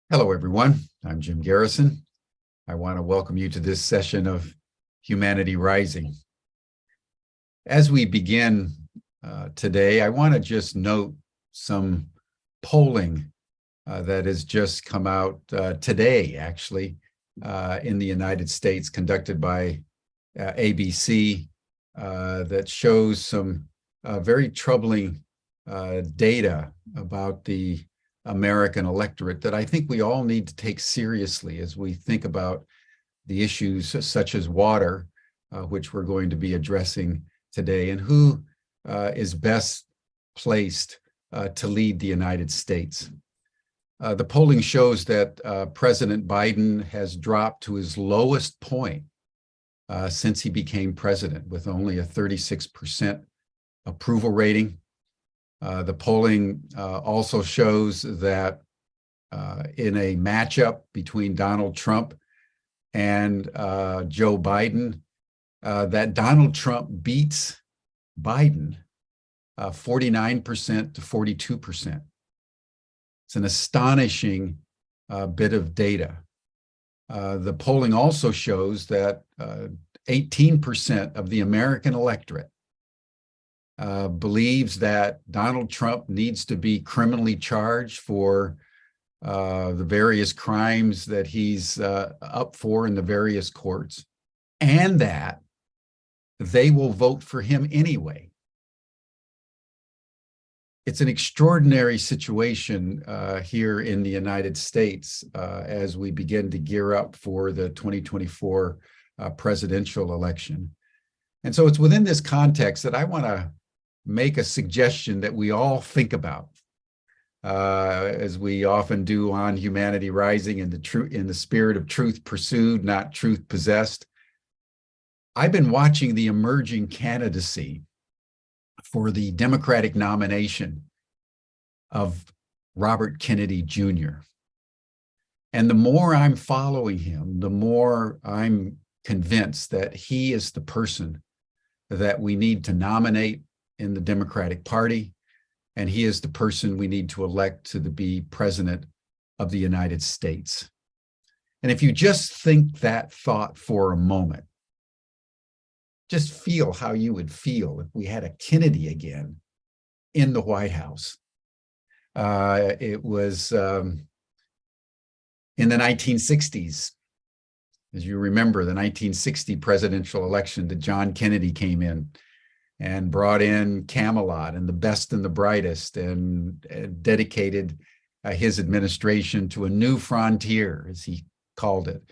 Hello, everyone. I'm Jim Garrison. I want to welcome you to this session of Humanity Rising. As we begin today, I want to just note some polling that has just come out today, actually, in the United States, conducted by ABC, that shows some very troubling data about the American electorate that I think we all need to take seriously as we think about the issues such as water, which we're going to be addressing today, and who is best placed to lead the United States. The polling shows that President Biden has dropped to his lowest point since he became president, with only a 36% approval rating. The polling also shows that in a matchup between Donald Trump and Joe Biden, that Donald Trump beats Biden 49% to 42%. It's an astonishing bit of data. The polling also shows that 18% of the American electorate believes that Donald Trump needs to be criminally charged for the various crimes that he's up for in the various courts, and that they will vote for him anyway. It's an extraordinary situation here in the United States as we begin to gear up for the 2024 presidential election. And so it's within this context that I want to make a suggestion that we all think about, as we often do on Humanity Rising, in the spirit of truth pursued, not truth possessed. I've been watching the emerging candidacy for the Democratic nomination of Robert Kennedy Jr. And the more I'm following him, the more I'm convinced that he is the person that we need to nominate in the Democratic Party, and he is the person we need to elect to be president of the United States. And if you just think that thought for a moment, just feel how you would feel if we had a Kennedy again in the White House. It was in the 1960s. As you remember, the 1960 presidential election, that John Kennedy came in and brought in Camelot and the best and the brightest, and dedicated his administration to a new frontier, as he called it,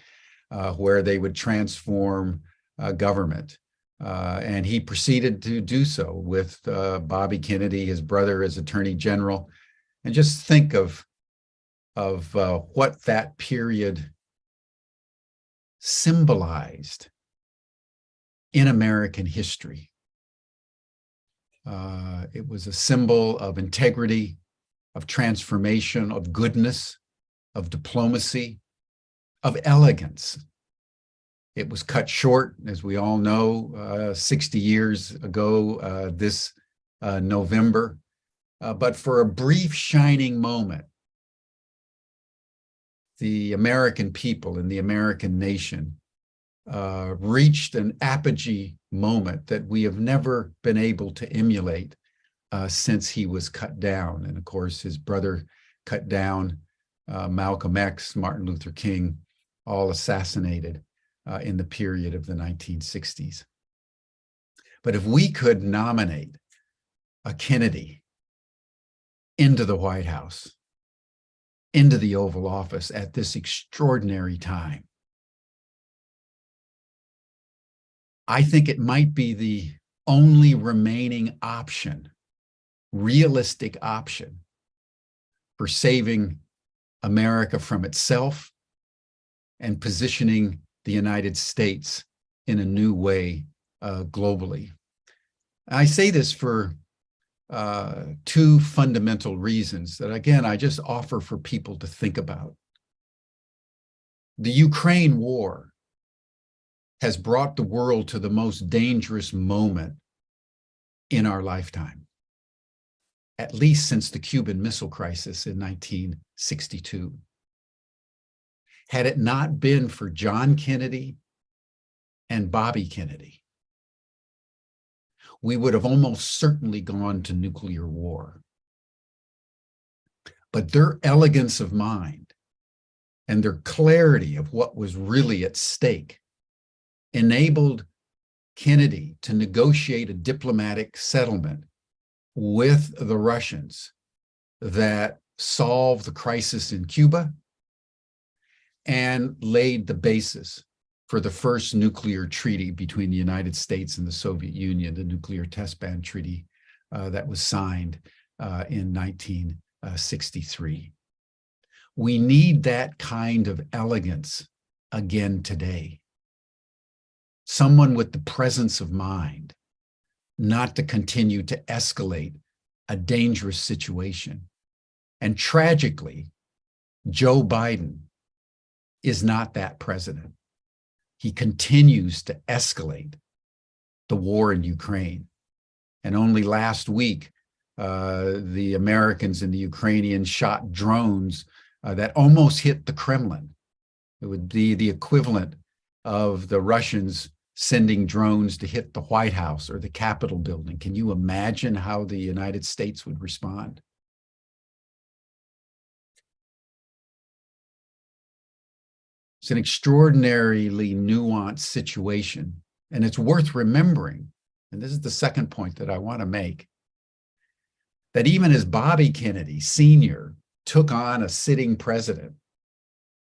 where they would transform government. And he proceeded to do so with Bobby Kennedy, his brother, as Attorney General. And just think of what that period symbolized in American history. It was a symbol of integrity, of transformation, of goodness, of diplomacy, of elegance. It was cut short, as we all know, 60 years ago this November. But for a brief shining moment, the American people and the American nation reached an apogee moment that we have never been able to emulate since he was cut down. And of course, his brother cut down, Malcolm X, Martin Luther King, all assassinated in the period of the 1960s. But if we could nominate a Kennedy into the White House, into the Oval Office at this extraordinary time, I think it might be the only remaining option, realistic option, for saving America from itself and positioning the United States in a new way globally. I say this for two fundamental reasons that, again, I just offer for people to think about. The Ukraine war has brought the world to the most dangerous moment in our lifetime, at least since the Cuban Missile Crisis in 1962. Had it not been for John Kennedy and Bobby Kennedy, we would have almost certainly gone to nuclear war. But their elegance of mind and their clarity of what was really at stake enabled Kennedy to negotiate a diplomatic settlement with the Russians that solved the crisis in Cuba and laid the basis for the first nuclear treaty between the United States and the Soviet Union, the Nuclear Test Ban Treaty that was signed in 1963. We need that kind of elegance again today. Someone with the presence of mind, not to continue to escalate a dangerous situation. And tragically, Joe Biden is not that president. He continues to escalate the war in Ukraine. And only last week, the Americans and the Ukrainians shot drones that almost hit the Kremlin. It would be the equivalent of the Russians sending drones to hit the White House or the Capitol building. Can you imagine how the United States would respond? It's an extraordinarily nuanced situation, and it's worth remembering, and this is the second point that I want to make, that even as Bobby Kennedy Sr. took on a sitting president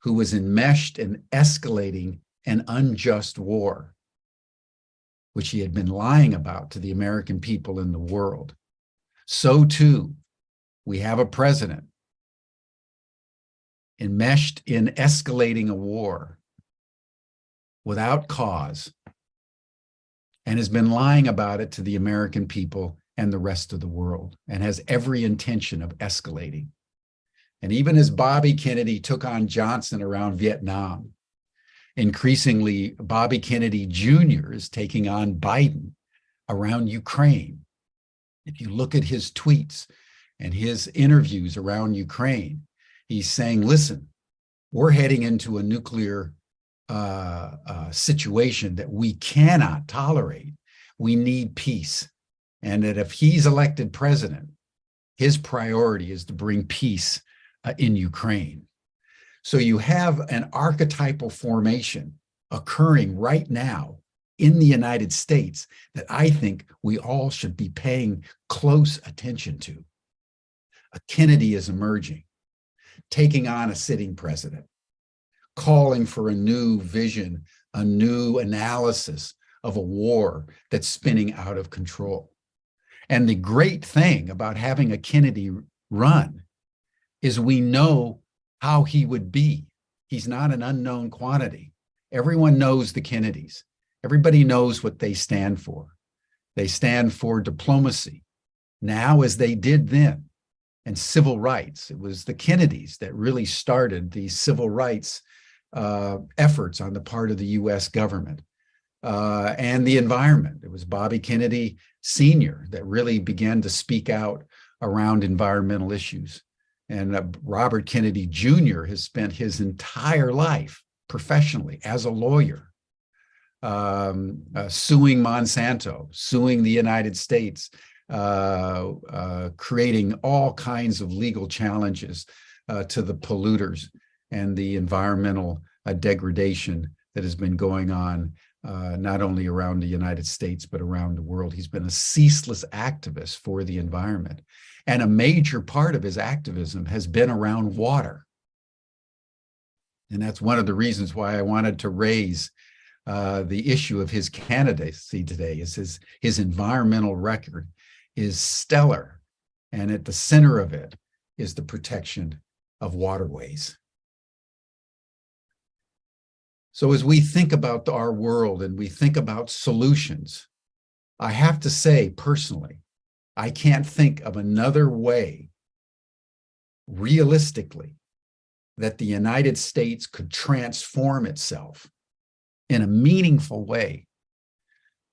who was enmeshed in escalating an unjust war, which he had been lying about to the American people and the world, so too we have a president enmeshed in escalating a war without cause and has been lying about it to the American people and the rest of the world and has every intention of escalating. And even as Bobby Kennedy took on Johnson around Vietnam, increasingly Bobby Kennedy Jr. is taking on Biden around Ukraine. If you look at his tweets and his interviews around Ukraine, he's saying, listen, we're heading into a nuclear situation that we cannot tolerate. We need peace. And that if he's elected president, his priority is to bring peace in Ukraine. So you have an archetypal formation occurring right now in the United States that I think we all should be paying close attention to. A Kennedy is emerging, taking on a sitting president, calling for a new vision, a new analysis of a war that's spinning out of control. And the great thing about having a Kennedy run is we know how he would be. He's not an unknown quantity. Everyone knows the Kennedys. Everybody knows what they stand for. They stand for diplomacy, now as they did then, and civil rights. It was the Kennedys that really started the civil rights efforts on the part of the US government. And the environment. It was Bobby Kennedy Sr. that really began to speak out around environmental issues. And Robert Kennedy Jr. has spent his entire life professionally as a lawyer, suing Monsanto, suing the United States, creating all kinds of legal challenges to the polluters and the environmental degradation that has been going on not only around the United States, but around the world. He's been a ceaseless activist for the environment. And a major part of his activism has been around water. And that's one of the reasons why I wanted to raise the issue of his candidacy today. Is his environmental record is stellar. And at the center of it is the protection of waterways. So as we think about our world and we think about solutions, I have to say personally, I can't think of another way, realistically, that the United States could transform itself in a meaningful way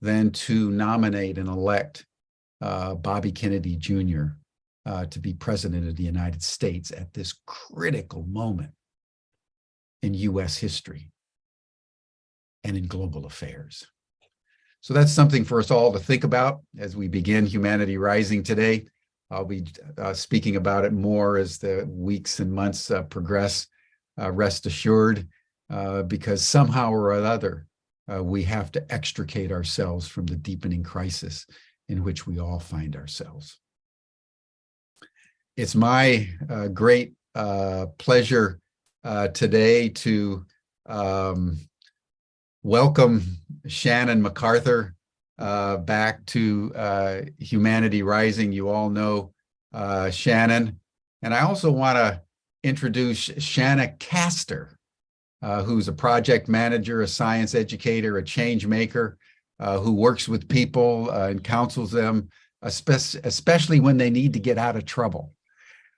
than to nominate and elect Bobby Kennedy Jr. To be president of the United States at this critical moment in US history and in global affairs. So that's something for us all to think about as we begin Humanity Rising today. I'll be speaking about it more as the weeks and months progress, rest assured, because somehow or other, we have to extricate ourselves from the deepening crisis in which we all find ourselves. It's my great pleasure today to welcome Shannon McArthur back to Humanity Rising. You all know Shannon. And I also want to introduce Shanna Caster, who's a project manager, a science educator, a changemaker, who works with people and counsels them, especially when they need to get out of trouble.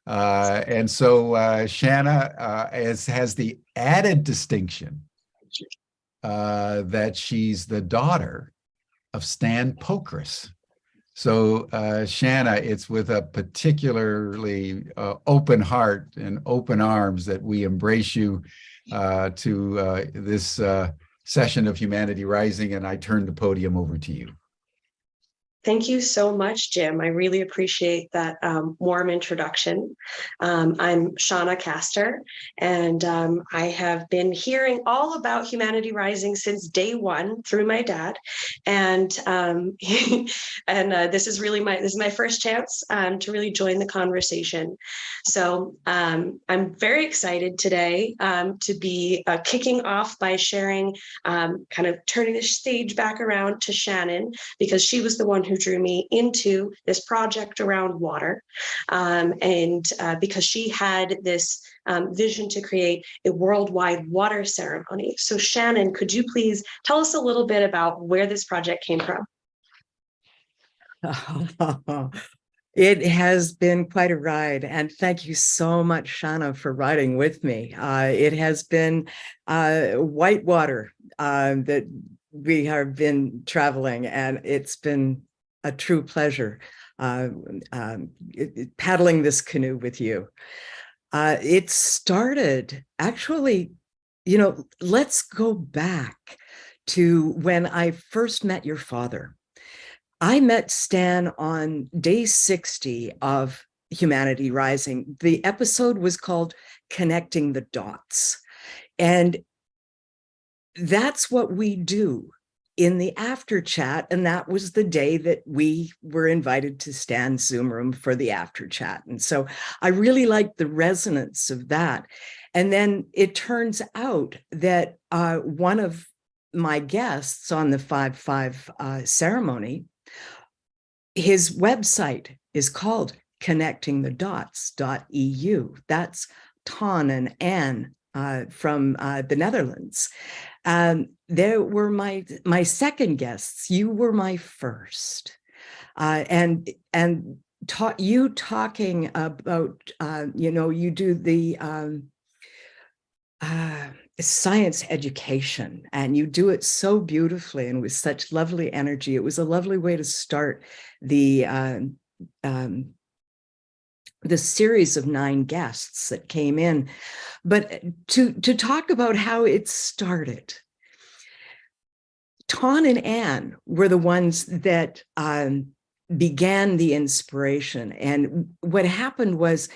And so Shanna has the added distinction that she's the daughter of Stan Pokras. So Shanna, it's with a particularly open heart and open arms that we embrace you to this session of Humanity Rising, and I turn the podium over to you. Thank you so much, Jim. I really appreciate that warm introduction. I'm Shanna Caster, and I have been hearing all about Humanity Rising since day one through my dad. And this is my first chance to really join the conversation. So I'm very excited today to be kicking off by sharing, kind of turning the stage back around to Shannon, because she was the one who drew me into this project around water, because she had this vision to create a worldwide water ceremony. So Shannon, could you please tell us a little bit about where this project came from? It has been quite a ride, and thank you so much, Shanna, for riding with me. It has been whitewater that we have been traveling, and it's been a true pleasure paddling this canoe with you. It started, actually, let's go back to when I first met your father. I met Stan on day 60 of Humanity Rising. The episode was called Connecting the Dots. And that's what we do in the after chat. And that was the day that we were invited to Stan's Zoom room for the after chat. And so I really liked the resonance of that. And then it turns out that one of my guests on the 5-5 ceremony, his website is called connectingthedots.eu. That's Ton and Anne from the Netherlands. They were my second guests. You were my first. And you talking about, you do the science education, and you do it so beautifully and with such lovely energy. It was a lovely way to start the series of 9 guests that came in. But to talk about how it started, Ton and Anne were the ones that began the inspiration. And what happened was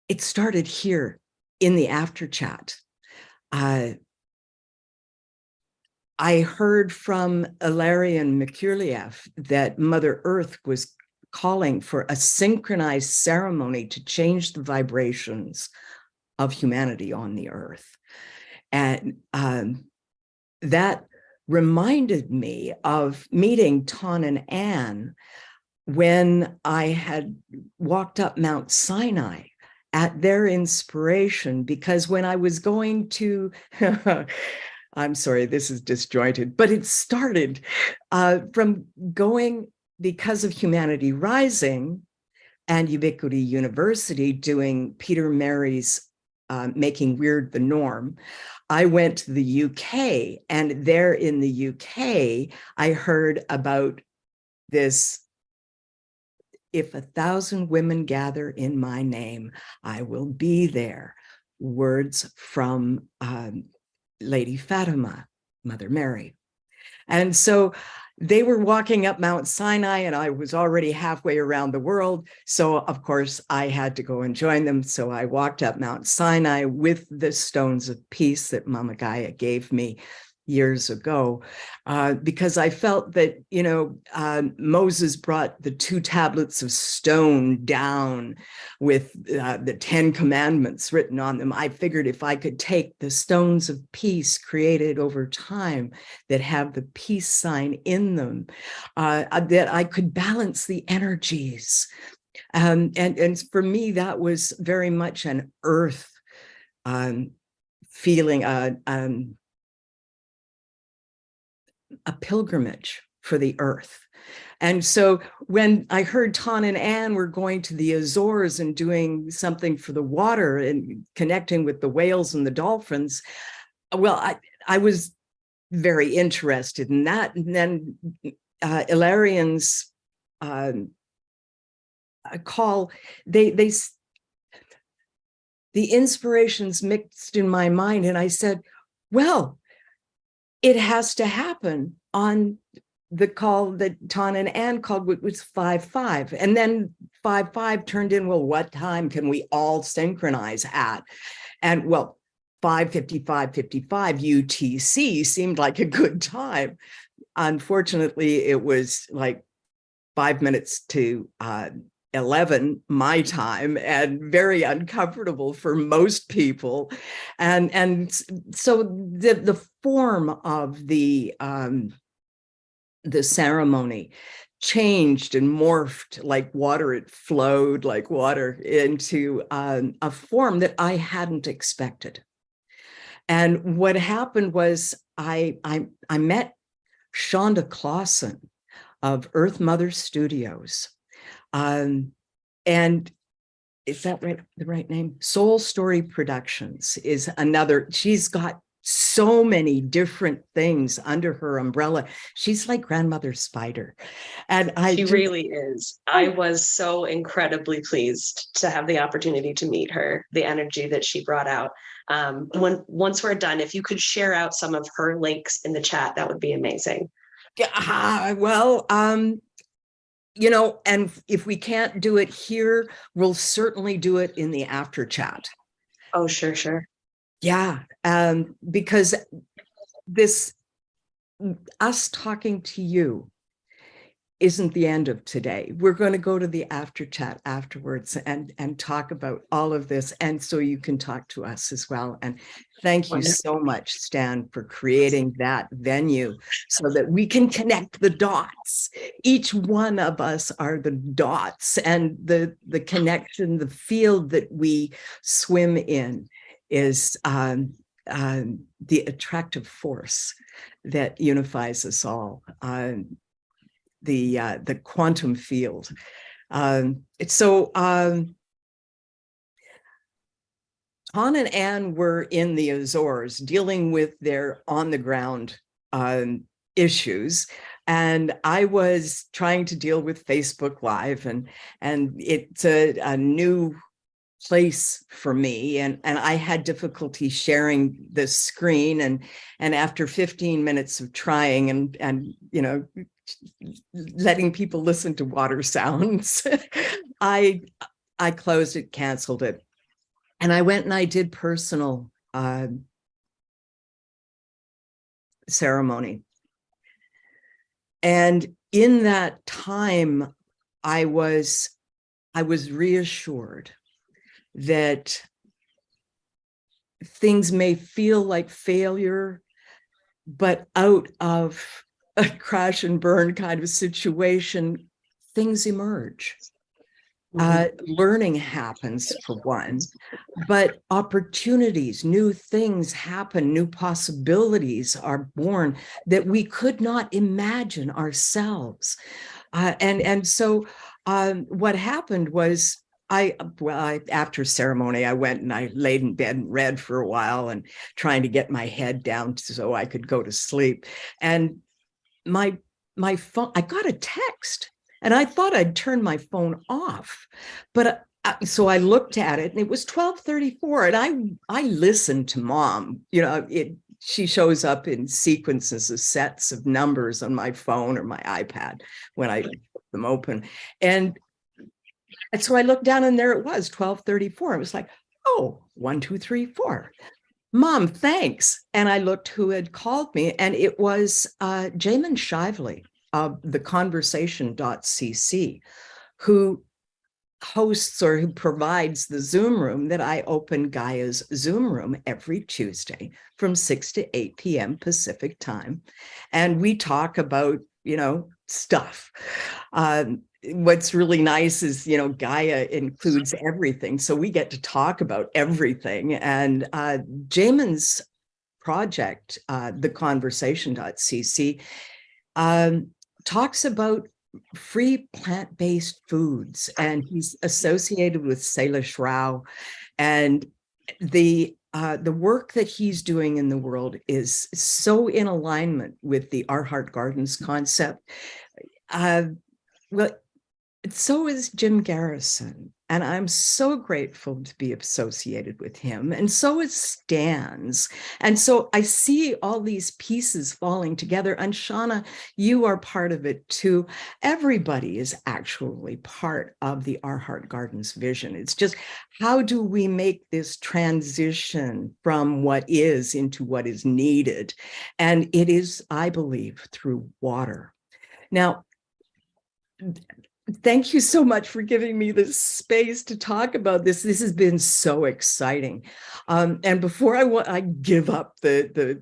it started here in the after chat. I heard from Ilarion Merkuliev that Mother Earth was calling for a synchronized ceremony to change the vibrations of humanity on the earth. And that reminded me of meeting Ton and Anne when I had walked up Mount Sinai at their inspiration, because when I was going to, I'm sorry, this is disjointed, but it started from going, because of Humanity Rising and Ubiquity University doing Peter Mary's Making Weird the Norm, I went to the UK, and there in the UK, I heard about this: if 1,000 women gather in my name, I will be there. words from Lady Fatima, Mother Mary. And so they were walking up Mount Sinai, and I was already halfway around the world. So, of course, I had to go and join them. So I walked up Mount Sinai with the stones of peace that Mama Gaia gave me years ago, because I felt that, Moses brought the 2 tablets of stone down with the 10 commandments written on them. I figured if I could take the stones of peace created over time that have the peace sign in them, that I could balance the energies. And for me, that was very much an earth feeling, a pilgrimage for the earth. And so when I heard Ton and Anne were going to the Azores and doing something for the water and connecting with the whales and the dolphins, well, I was very interested in that. And then Ilarian's call, the inspirations mixed in my mind, and I said, well, it has to happen on the call that Ton and Anne called, which was 5-5. And then 5-5 turned in, well, what time can we all synchronize at? And well, 5:55 UTC seemed like a good time. Unfortunately, it was like 5 minutes to 11 my time, and very uncomfortable for most people. And so the form of the ceremony changed and morphed like water. It flowed like water into a form that I hadn't expected. And what happened was I met Shonda Clausen of Earth Mother Studios. And is that right? The right name? Soul Story Productions is another. She's got so many different things under her umbrella. She's like Grandmother Spider. And she really is. I was so incredibly pleased to have the opportunity to meet her, the energy that she brought out. Once we're done, if you could share out some of her links in the chat, that would be amazing. Well, and if we can't do it here, we'll certainly do it in the after chat. Oh, sure. Yeah, because us talking to you isn't the end of today. We're going to go to the after chat afterwards and talk about all of this. And so you can talk to us as well. And thank you so much, Stan, for creating that venue so that we can connect the dots. Each one of us are the dots, and the connection, the field that we swim in is the attractive force that unifies us all. The quantum field. Ton and Anne were in the Azores dealing with their on-the-ground issues, and I was trying to deal with Facebook Live, and it's a new place for me, and I had difficulty sharing the screen, and after 15 minutes of trying and letting people listen to water sounds, I closed it, canceled it, and I went and I did personal ceremony. And in that time, I was reassured that things may feel like failure, but out of a crash and burn kind of situation, things emerge. Learning happens, for one, but opportunities, new things happen, new possibilities are born that we could not imagine ourselves. So what happened was, after ceremony, I went and I laid in bed and read for a while, and trying to get my head down so I could go to sleep. And my phone, I got a text, and I thought I'd turn my phone off, but so I looked at it and it was 12:34, and I listened to Mom. She shows up in sequences of sets of numbers on my phone or my iPad when I put them open. And so I looked down and there it was, 12:34. It was like, oh, 1, 2, 3, 4. Mom, thanks. And I looked who had called me, and it was Jamin Shively of the conversation.cc, who hosts or who provides the Zoom room that I open Gaia's Zoom room every Tuesday from 6 to 8 p.m. Pacific time. And we talk about, stuff. What's really nice is, Gaia includes everything. So we get to talk about everything. And Jamin's project, the conversation.cc, talks about free plant-based foods, and he's associated with Salish Rao, and the work that he's doing in the world is so in alignment with the Our Heart Gardens concept. Well, so is Jim Garrison, and I'm so grateful to be associated with him, and so is Stan's. And so I see all these pieces falling together, and Shanna, you are part of it too. Everybody is actually part of the Our Heart Gardens vision. It's just, how do we make this transition from what is into what is needed? And it is, I believe, through water. Now, thank you so much for giving me this space to talk about this. This has been so exciting. And before I give up the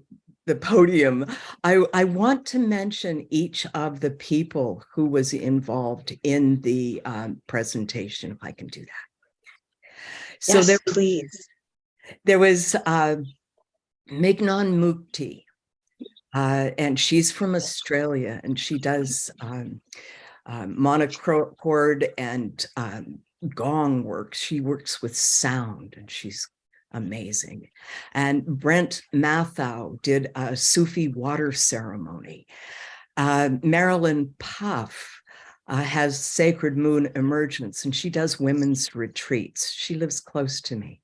podium, I want to mention each of the people who was involved in the presentation, if I can do that. So yes, please. There was Mignon Mukti, and she's from Australia, and she does monochord and gong work. She works with sound, and she's amazing. And Brent Mathau did a Sufi water ceremony. Marilyn Puff has Sacred Moon Emergence, and she does women's retreats. She lives close to me.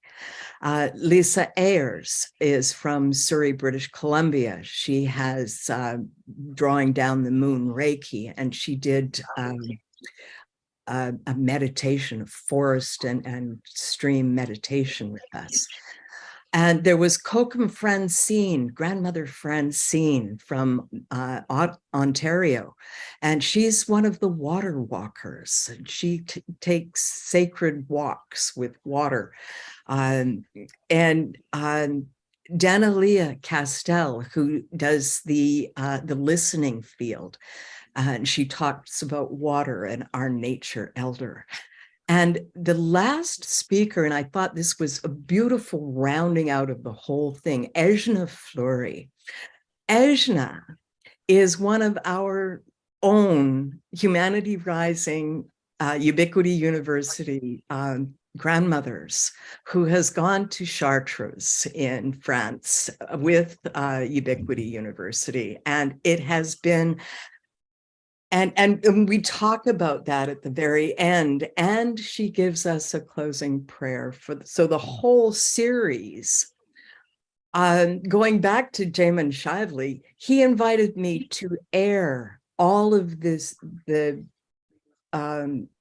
Lisa Ayers is from Surrey, British Columbia. She has Drawing Down the Moon Reiki, and she did a meditation, a forest and stream meditation with us. And there was Kokum Francine, grandmother Francine from Ontario, and she's one of the water walkers. She takes sacred walks with water. And Danalia Castell, who does the listening field, and she talks about water and our nature elder. And the last speaker, and I thought this was a beautiful rounding out of the whole thing, Ejna Fleury. Ejna is one of our own Humanity Rising, Ubiquity University grandmothers, who has gone to Chartres in France with Ubiquity University. And it has been, and we talk about that at the very end, and she gives us a closing prayer so the whole series, going back to Jamin Shively, he invited me to air all of the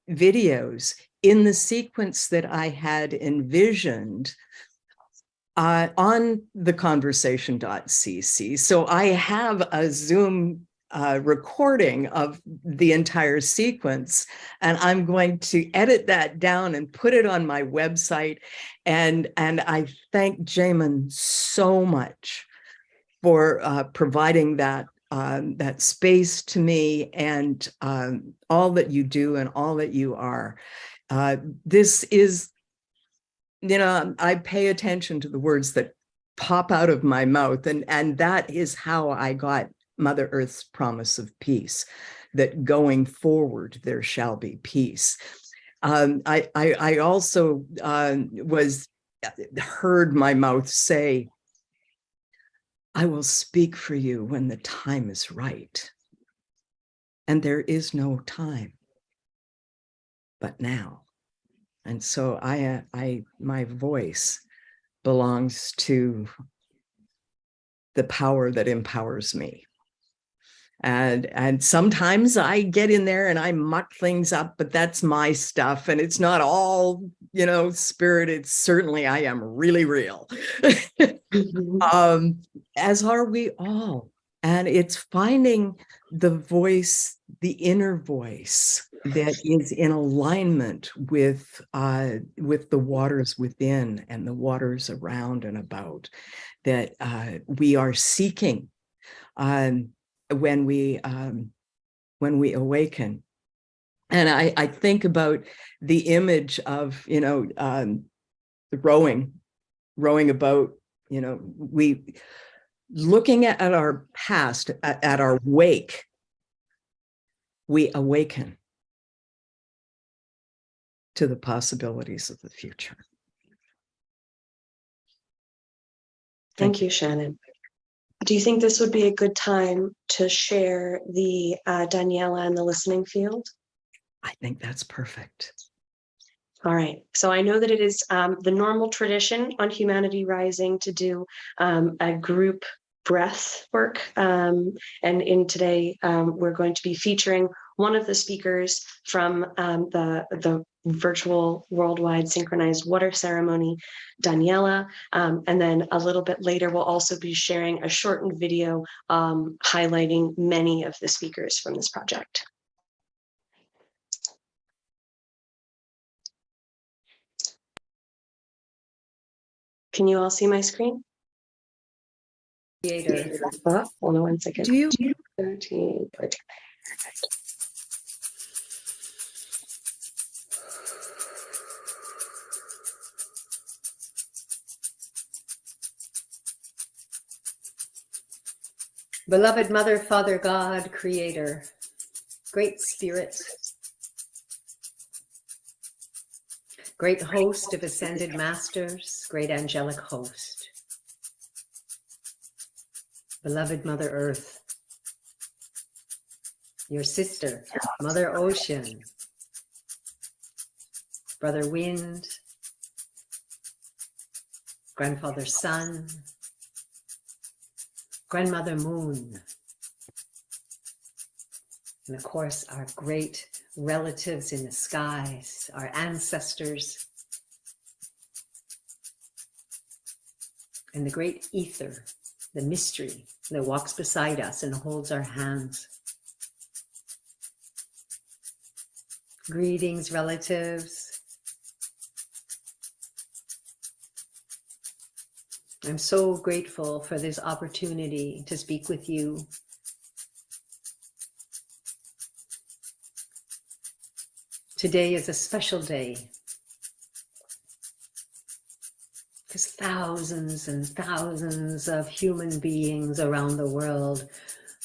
videos in the sequence that I had envisioned on the conversation.cc. So I have a Zoom recording of the entire sequence, and I'm going to edit that down and put it on my website. And I thank Jamin so much for providing that space to me, and all that you do and all that you are. This is, I pay attention to the words that pop out of my mouth, and that is how I got Mother Earth's promise of peace, that going forward there shall be peace. I also heard my mouth say, I will speak for you when the time is right. And there is no time but now. And so my voice belongs to the power that empowers me. And sometimes I get in there and I muck things up, but that's my stuff. And it's not all, spirit. It's certainly, I am really real. As are we all. And it's finding the voice, the inner voice that is in alignment with the waters within and the waters around and about that we are seeking when we awaken. And I think about the image of rowing about, we looking at our past, at our wake, we awaken to the possibilities of the future. Thank you, Shannon. Do you think this would be a good time to share the Daniela and the listening field? I think that's perfect. All right. So I know that it is the normal tradition on Humanity Rising to do a group breath work. And in today, we're going to be featuring one of the speakers from the virtual worldwide synchronized water ceremony, Daniela. And then a little bit later, we'll also be sharing a shortened video highlighting many of the speakers from this project. Can you all see my screen? Educator. Oh, hold on 1 second. Do you? 13, 14. Beloved Mother, Father, God, Creator, Great Spirit, great host of ascended masters, great angelic host, beloved Mother Earth, your sister, Mother Ocean, Brother Wind, Grandfather Sun, Grandmother Moon, and of course our great relatives in the skies, our ancestors, and the great ether, the mystery that walks beside us and holds our hands. Greetings, relatives. I'm so grateful for this opportunity to speak with you. Today is a special day because thousands and thousands of human beings around the world,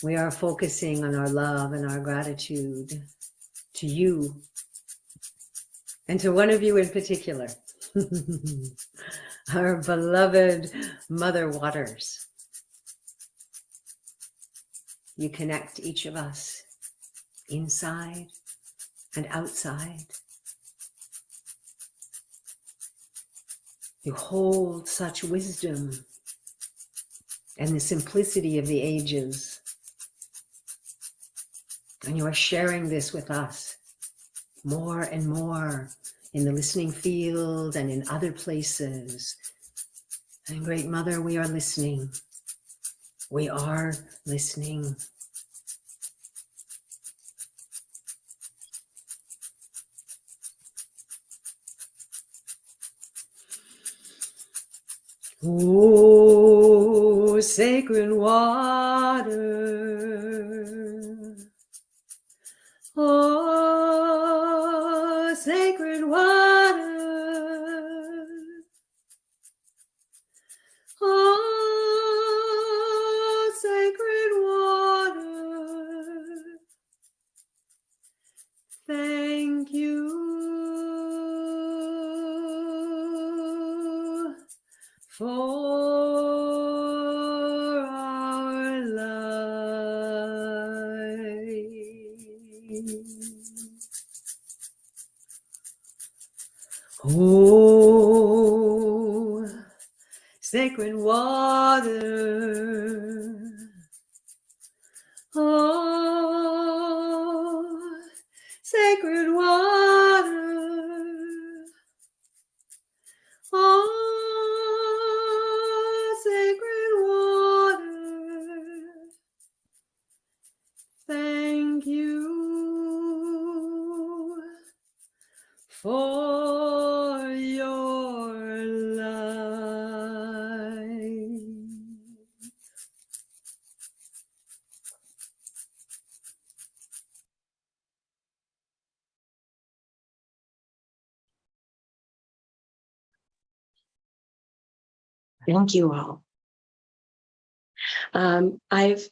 we are focusing on our love and our gratitude to you and to one of you in particular. Our beloved Mother Waters. You connect each of us inside and outside. You hold such wisdom and the simplicity of the ages. And you are sharing this with us more and more in the listening field and in other places. And Great Mother, we are listening. We are listening. Oh, sacred water. Oh, sacred water. Oh, sacred water. Thank you for our life. Oh, sacred water. Oh, sacred water. Oh, sacred water. Thank you for your life. Thank you all. I've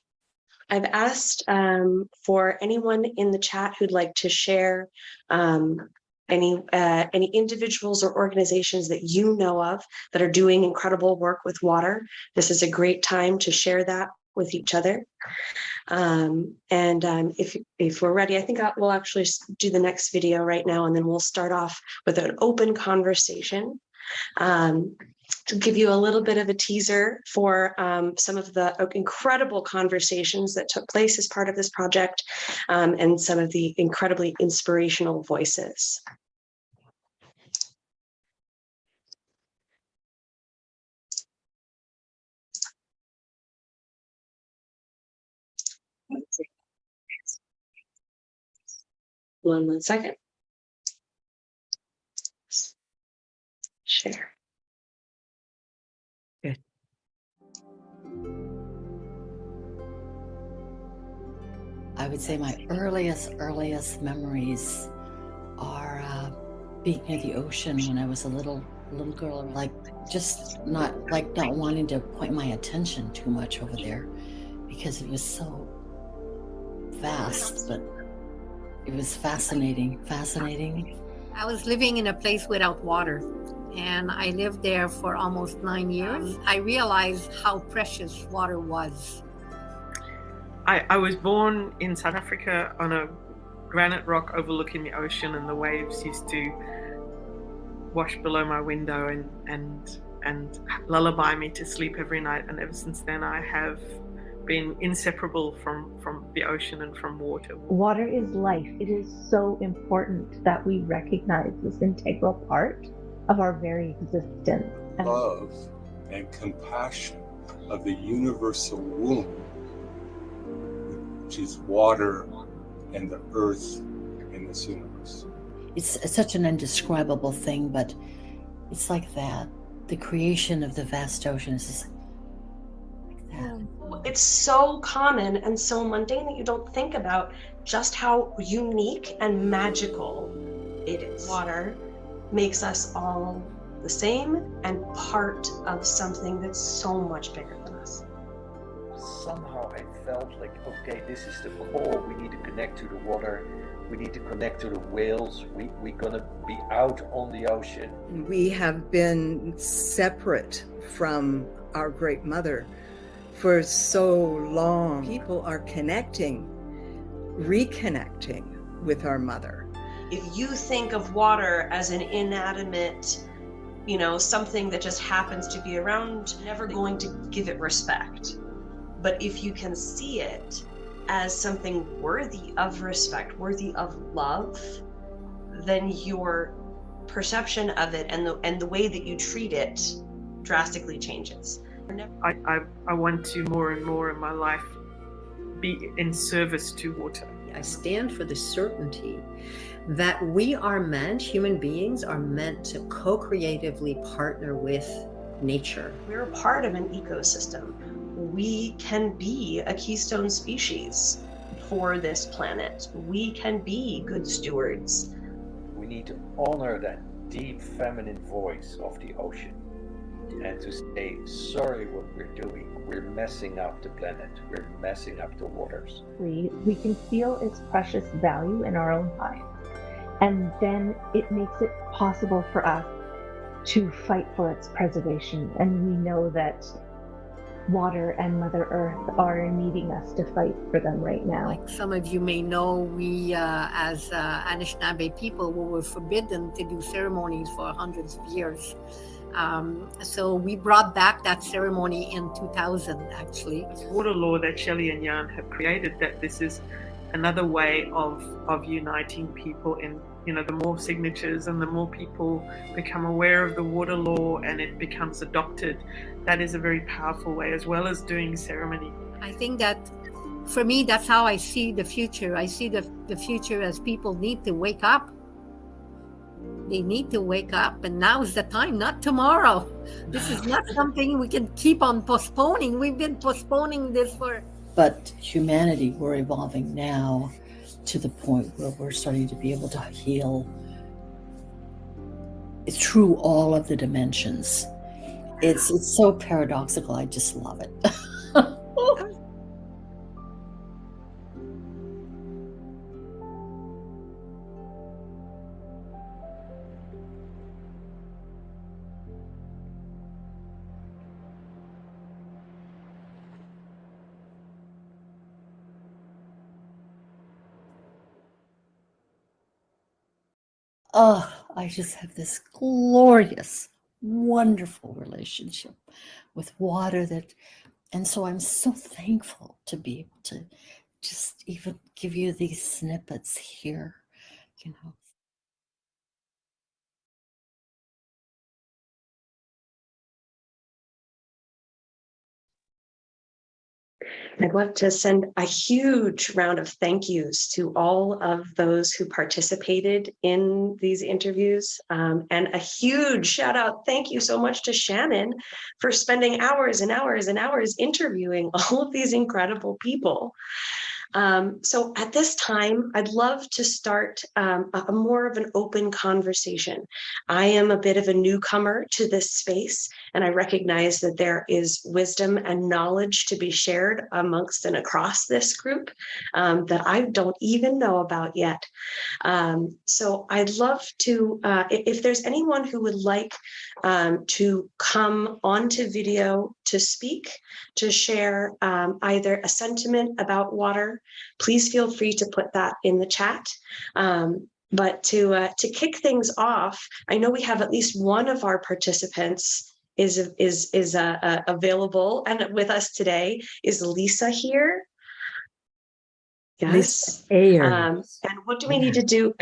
asked for anyone in the chat who'd like to share any individuals or organizations that you know of that are doing incredible work with water. This is a great time to share that with each other. If we're ready, I think we'll actually do the next video right now, and then we'll start off with an open conversation. To give you a little bit of a teaser for some of the incredible conversations that took place as part of this project, and some of the incredibly inspirational voices. One second. Share. Good. I would say my earliest memories are being near the ocean when I was a little girl, like just not wanting to point my attention too much over there because it was so vast, but it was fascinating. I was living in a place without water, and I lived there for almost 9 years. I realized how precious water was. I was born in South Africa on a granite rock overlooking the ocean, and the waves used to wash below my window and lullaby me to sleep every night. And ever since then, I have been inseparable from the ocean and from water. Water is life. It is so important that we recognize this integral part of our very existence. Love and compassion of the universal womb, which is water and the earth in this universe. It's such an indescribable thing, but it's like that. The creation of the vast ocean is just like that. It's so common and so mundane that you don't think about just how unique and magical it is. Water makes us all the same and part of something that's so much bigger than us. Somehow I felt like, okay, this is the core. We need to connect to the water. We need to connect to the whales. We're gonna be out on the ocean. We have been separate from our Great Mother for so long. People are reconnecting with our mother. If you think of water as an inanimate, something that just happens to be around, never going to give it respect. But if you can see it as something worthy of respect, worthy of love, then your perception of it and the way that you treat it drastically changes. I want to more and more in my life be in service to water. I stand for the certainty that human beings are meant to co-creatively partner with nature. We're a part of an ecosystem. We can be a keystone species for this planet. We can be good stewards. We need to honor that deep feminine voice of the ocean and to say, sorry, what we're doing. We're messing up the planet. We're messing up the waters. We can feel its precious value in our own lives. And then it makes it possible for us to fight for its preservation. And we know that water and Mother Earth are needing us to fight for them right now. Like some of you may know, we as Anishinaabe people, we were forbidden to do ceremonies for hundreds of years. So we brought back that ceremony in 2000, actually. Water law that Shelley and Jan have created, that this is another way of uniting people in, you know, the more signatures and the more people become aware of the water law and it becomes adopted, that is a very powerful way, as well as doing ceremony. I think that for me, that's how I see the future. I see the future as people need to wake up. They need to wake up, and now is the time, not tomorrow. This is not something we can keep on postponing. We've been postponing this for... But humanity, we're evolving now to the point where we're starting to be able to heal through all of the dimensions. It's so paradoxical. I just love it. Oh, I just have this glorious, wonderful relationship with water and so I'm so thankful to be able to just even give you these snippets here, you know. I'd like to send a huge round of thank yous to all of those who participated in these interviews, and a huge shout out, thank you so much to Shannon for spending hours and hours and hours interviewing all of these incredible people. So at this time, I'd love to start a more of an open conversation. I am a bit of a newcomer to this space, and I recognize that there is wisdom and knowledge to be shared amongst and across this group that I don't even know about yet. So I'd love to, if there's anyone who would like to come onto video to speak, to share either a sentiment about water, please feel free to put that in the chat. But to kick things off, I know we have at least one of our participants is available and with us today. Is Lisa here? Yes. And what do we need to do?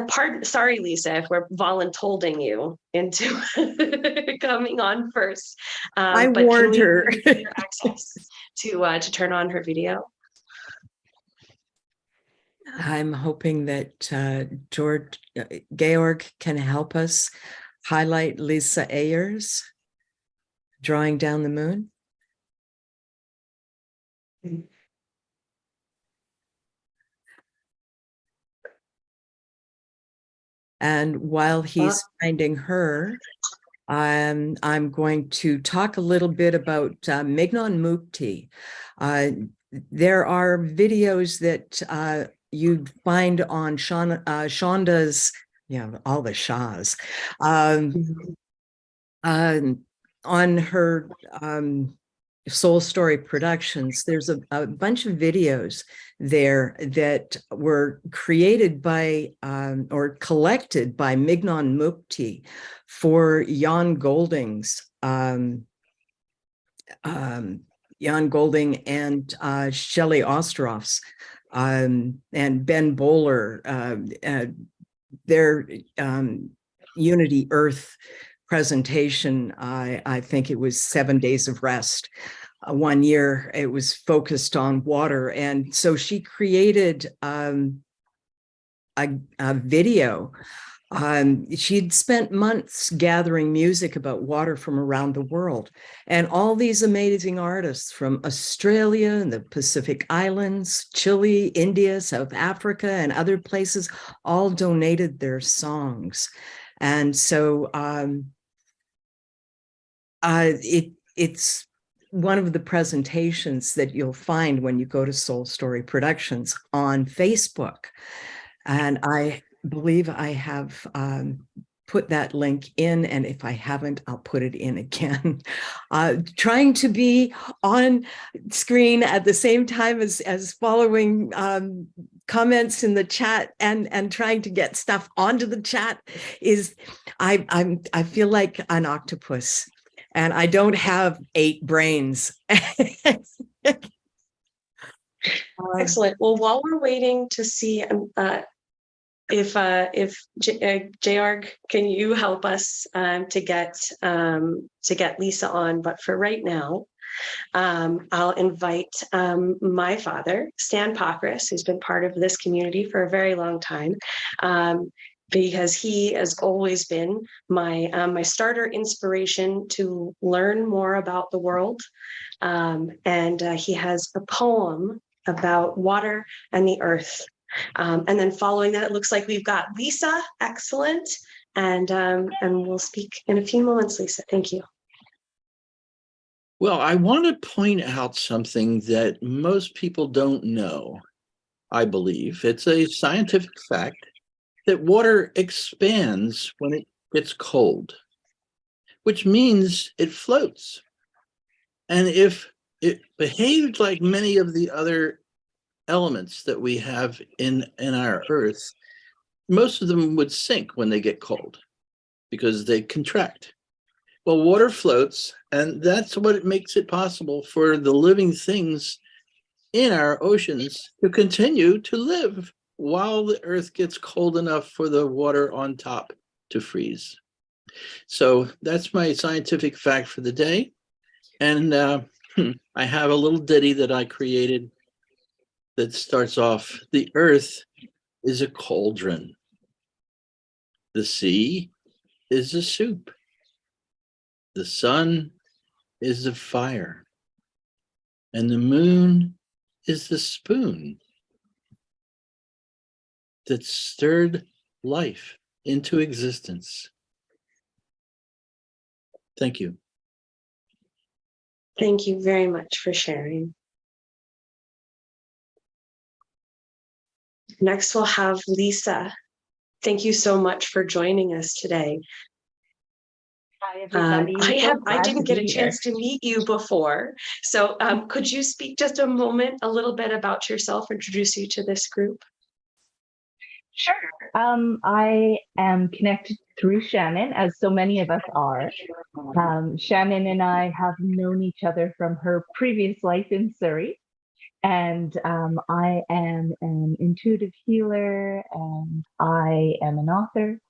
Pardon, sorry, Lisa, if we're voluntolding you into coming on first. I warned her. Access to turn on her video. I'm hoping that Georg can help us highlight Lisa Ayers, Drawing Down the Moon. And while he's finding her, I'm going to talk a little bit about Mignon Mukti. There are videos that you'd find on Shonda's, all the Shahs, on her Soul Story Productions. There's a bunch of videos there that were created by or collected by Mignon Mukti for Jan Golding's Jan Golding and Shelley Ostroff's and Ben Bowler, their Unity Earth presentation. I think it was 7 Days of Rest. 1 year, it was focused on water. And so she created a video. She'd spent months gathering music about water from around the world. And all these amazing artists from Australia and the Pacific Islands, Chile, India, South Africa, and other places all donated their songs. And so it's one of the presentations that you'll find when you go to Soul Story Productions on Facebook. And I believe I have put that link in, and if I haven't, I'll put it in again. Trying to be on screen at the same time as following comments in the chat and trying to get stuff onto the chat is, I feel like an octopus, and I don't have 8 brains. Excellent. Well, while we're waiting to see if Georg, can you help us to get Lisa on? But for right now, I'll invite my father, Stan Pokris, who's been part of this community for a very long time, because he has always been my starter inspiration to learn more about the world. And he has a poem about water and the earth. And then following that, it looks like we've got Lisa. Excellent. And we'll speak in a few moments, Lisa. Thank you. Well, I want to point out something that most people don't know, I believe. It's a scientific fact that water expands when it gets cold, which means it floats. And if it behaved like many of the other elements that we have in our Earth, most of them would sink when they get cold because they contract. Well, water floats, and that's what makes it possible for the living things in our oceans to continue to live while the Earth gets cold enough for the water on top to freeze. So that's my scientific fact for the day. And I have a little ditty that I created that starts off, the Earth is a cauldron. The sea is a soup. The sun is the fire. And the moon is the spoon that stirred life into existence. Thank you. Thank you very much for sharing. Next, we'll have Lisa. Thank you so much for joining us today. Hi, everybody. I didn't get a chance to meet you before. So could you speak just a little bit about yourself, introduce you to this group? Sure. I am connected through Shannon, as so many of us are. Shannon and I have known each other from her previous life in Surrey. And I am an intuitive healer, and I am an author,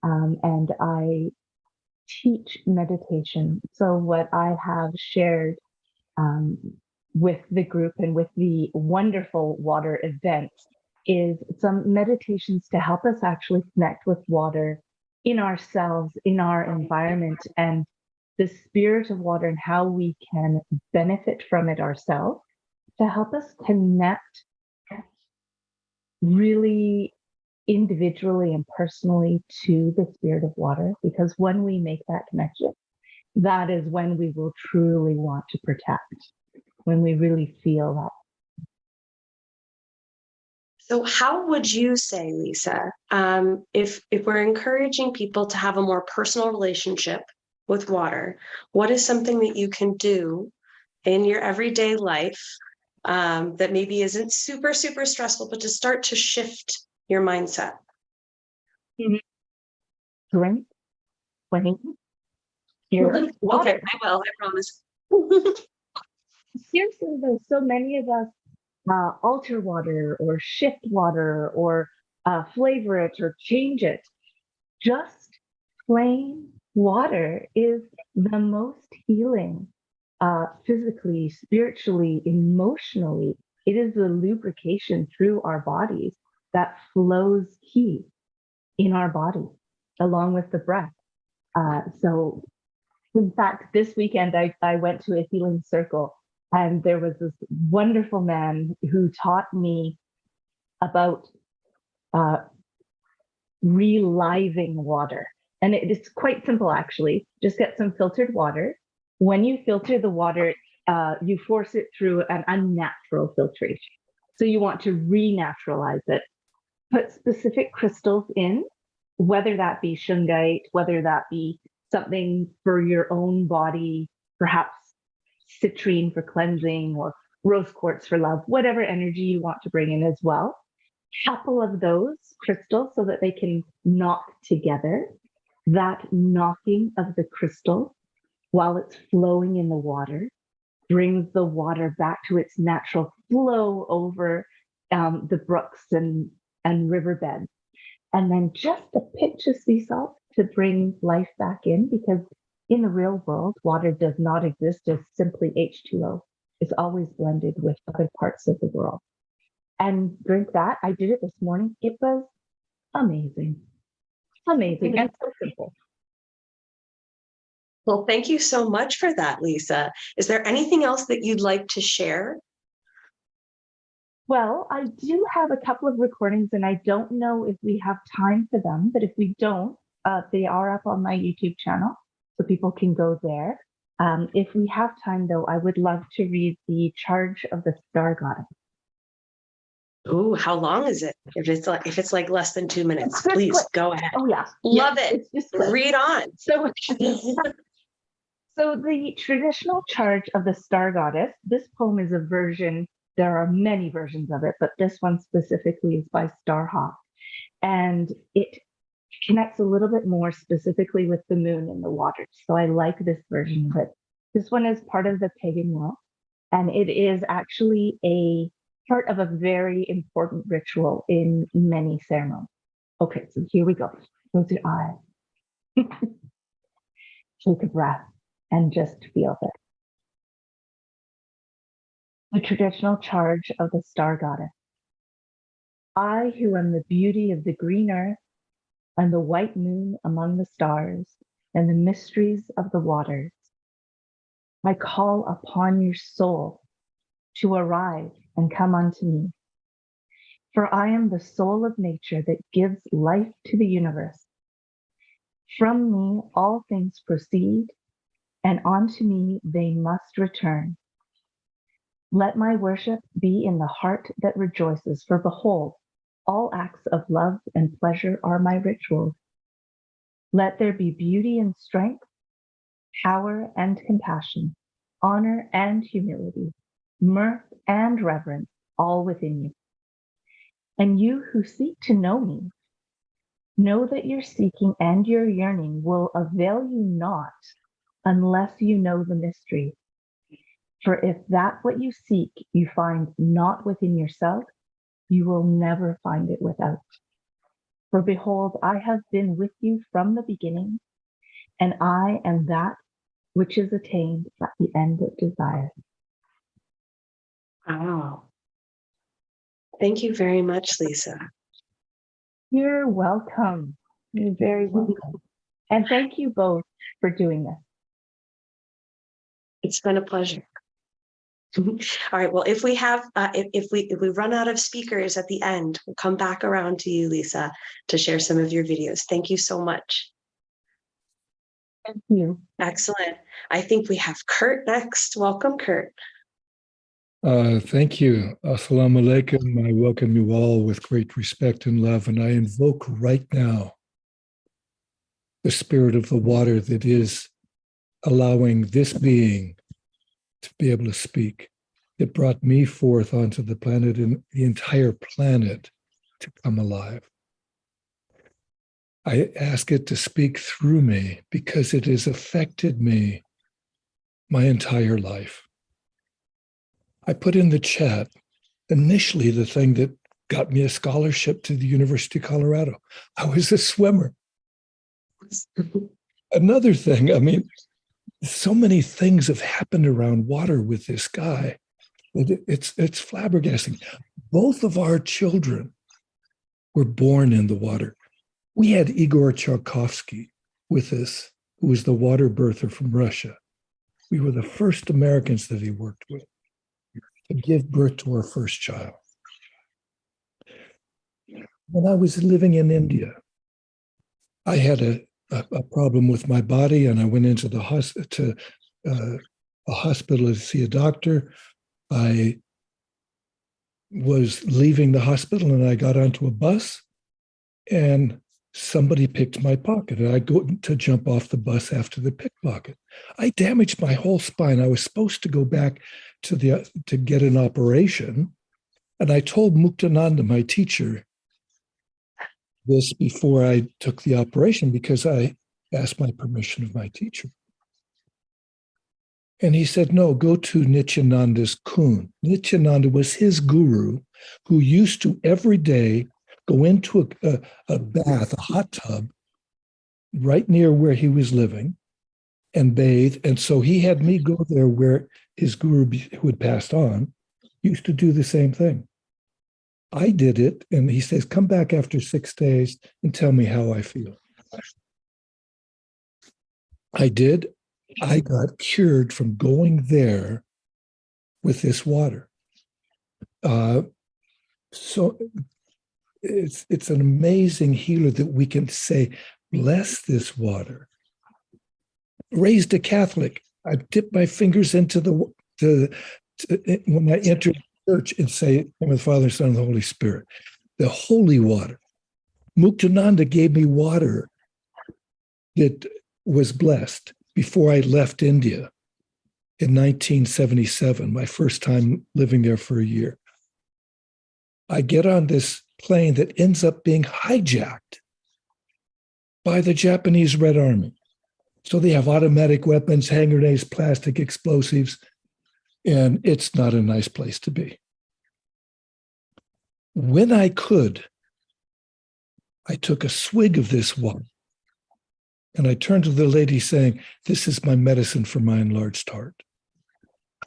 and I teach meditation. So what I have shared with the group and with the wonderful water event is some meditations to help us actually connect with water in ourselves, in our environment, and the spirit of water and how we can benefit from it ourselves to help us connect really individually and personally to the spirit of water. Because when we make that connection, that is when we will truly want to protect, when we really feel that. So how would you say, Lisa, if we're encouraging people to have a more personal relationship with water, what is something that you can do in your everyday life that maybe isn't super, super stressful, but to start to shift your mindset? Drink, swimming. Okay, I will, I promise. Seriously, though, so many of us alter water or shift water or flavor it or change it. Just plain water is the most healing, physically, spiritually, emotionally. It is the lubrication through our bodies that flows ki in our body, along with the breath. So in fact, this weekend, I went to a healing circle, and there was this wonderful man who taught me about reliving water. And it's quite simple, actually. Just get some filtered water. When you filter the water, you force it through an unnatural filtration. So you want to renaturalize it. Put specific crystals in whether that be shungite, whether that be something for your own body, perhaps citrine for cleansing or rose quartz for love, whatever energy you want to bring in as well. Couple of those crystals so that they can knock together. That knocking of the crystal while it's flowing in the water brings the water back to its natural flow over the brooks and riverbeds. And then just a pinch of sea salt to bring life back in, because in the real world, water does not exist as simply H2O. It's always blended with other parts of the world. And drink that. I did it this morning. It was amazing. Amazing and so simple. Well, thank you so much for that, Lisa. Is there anything else that you'd like to share? Well, I do have a couple of recordings, and I don't know if we have time for them, but if we don't, they are up on my YouTube channel, so people can go there. If we have time, though, I would love to read the Charge of the Star Goddess. Ooh, how long is it? If it's like less than 2 minutes, please go ahead. Oh yeah, Love yeah, it. It's just quick. Read on. So the traditional Charge of the Star Goddess, this poem is a version. There are many versions of it, but this one specifically is by Starhawk. And it connects a little bit more specifically with the moon and the waters. So I like this version of it. This one is part of the pagan world, and it is actually a part of a very important ritual in many ceremonies. Okay, so here we go. Close your eyes. Take a breath and just feel it. The traditional charge of the Star Goddess. I, who am the beauty of the green earth and the white moon among the stars and the mysteries of the waters, I call upon your soul to arise and come unto me. For I am the soul of nature that gives life to the universe. From me all things proceed, and unto me they must return. Let my worship be in the heart that rejoices, for behold, all acts of love and pleasure are my rituals. Let there be beauty and strength, power and compassion, honor and humility, mirth and reverence, all within you. And you who seek to know me, know that your seeking and your yearning will avail you not unless you know the mystery. For if that what you seek you find not within yourself, you will never find it without. For behold, I have been with you from the beginning, and I am that which is attained at the end of desire. Wow. Thank you very much, Lisa. You're welcome. You're very welcome. And thank you both for doing this. It's been a pleasure. All right. Well, if we have, if we run out of speakers at the end, we'll come back around to you, Lisa, to share some of your videos. Thank you so much. Thank you. Excellent. I think we have Kurt next. Welcome, Kurt. Thank you. Assalamu alaikum. I welcome you all with great respect and love, and I invoke right now the spirit of the water that is allowing this being to be able to speak. It brought me forth onto the planet and the entire planet to come alive. I ask it to speak through me because it has affected me my entire life. I put in the chat initially the thing that got me a scholarship to the University of Colorado. I was a swimmer. Another thing, I mean, so many things have happened around water with this guy. It's flabbergasting. Both of our children were born in the water. We had Igor Tchaikovsky with us, who was the water birther from Russia. We were the first Americans that he worked with to give birth to our first child. When I was living in India, I had a problem with my body, and I went into the a hospital to see a doctor. I was leaving the hospital, and I got onto a bus, and somebody picked my pocket, and I go to jump off the bus after the pickpocket. I damaged my whole spine. I was supposed to go back to get an operation, and I told Muktananda, my teacher, this before I took the operation because I asked my permission of my teacher. And he said, no, go to Nityananda's kun. Nityananda was his guru who used to every day go into a bath, a hot tub, right near where he was living and bathe. And so he had me go there where his guru, who had passed on, used to do the same thing. I did it, and he says, come back after 6 days and tell me how I feel. I did. I got cured from going there with this water. So it's an amazing healer that we can say, bless this water. Raised a Catholic, I dip my fingers into when I enter church and say, in the name of the Father, Son, and the Holy Spirit, the holy water. Muktananda gave me water that was blessed before I left India in 1977, my first time living there for a year. I get on this plane that ends up being hijacked by the Japanese Red Army. So they have automatic weapons, hand grenades, plastic explosives, and it's not a nice place to be. When I could, I took a swig of this water, and I turned to the lady saying, this is my medicine for my enlarged heart.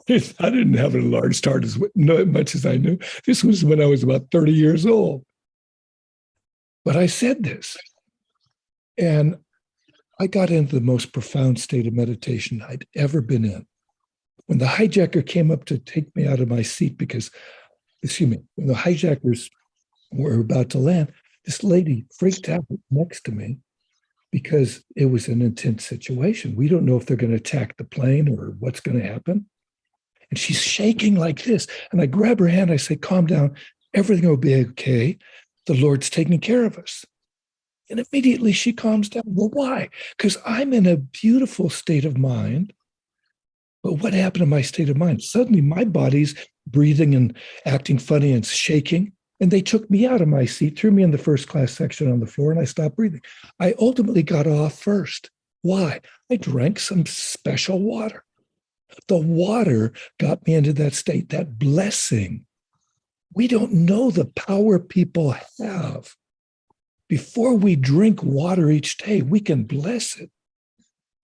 I didn't have an enlarged heart as much as I knew. This was when I was about 30 years old. But I said this, and I got into the most profound state of meditation I'd ever been in. When the hijacker came up to take me out of my seat when the hijackers were about to land, this lady freaked out next to me because it was an intense situation. We don't know if they're going to attack the plane or what's going to happen. And she's shaking like this. And I grab her hand. I say, calm down. Everything will be okay. The Lord's taking care of us. And immediately she calms down. Well, why? Because I'm in a beautiful state of mind. But what happened to my state of mind? Suddenly my body's breathing and acting funny and shaking. And they took me out of my seat, threw me in the first class section on the floor, and I stopped breathing. I ultimately got off first. Why? I drank some special water. The water got me into that state, that blessing. We don't know the power people have. Before we drink water each day, we can bless it.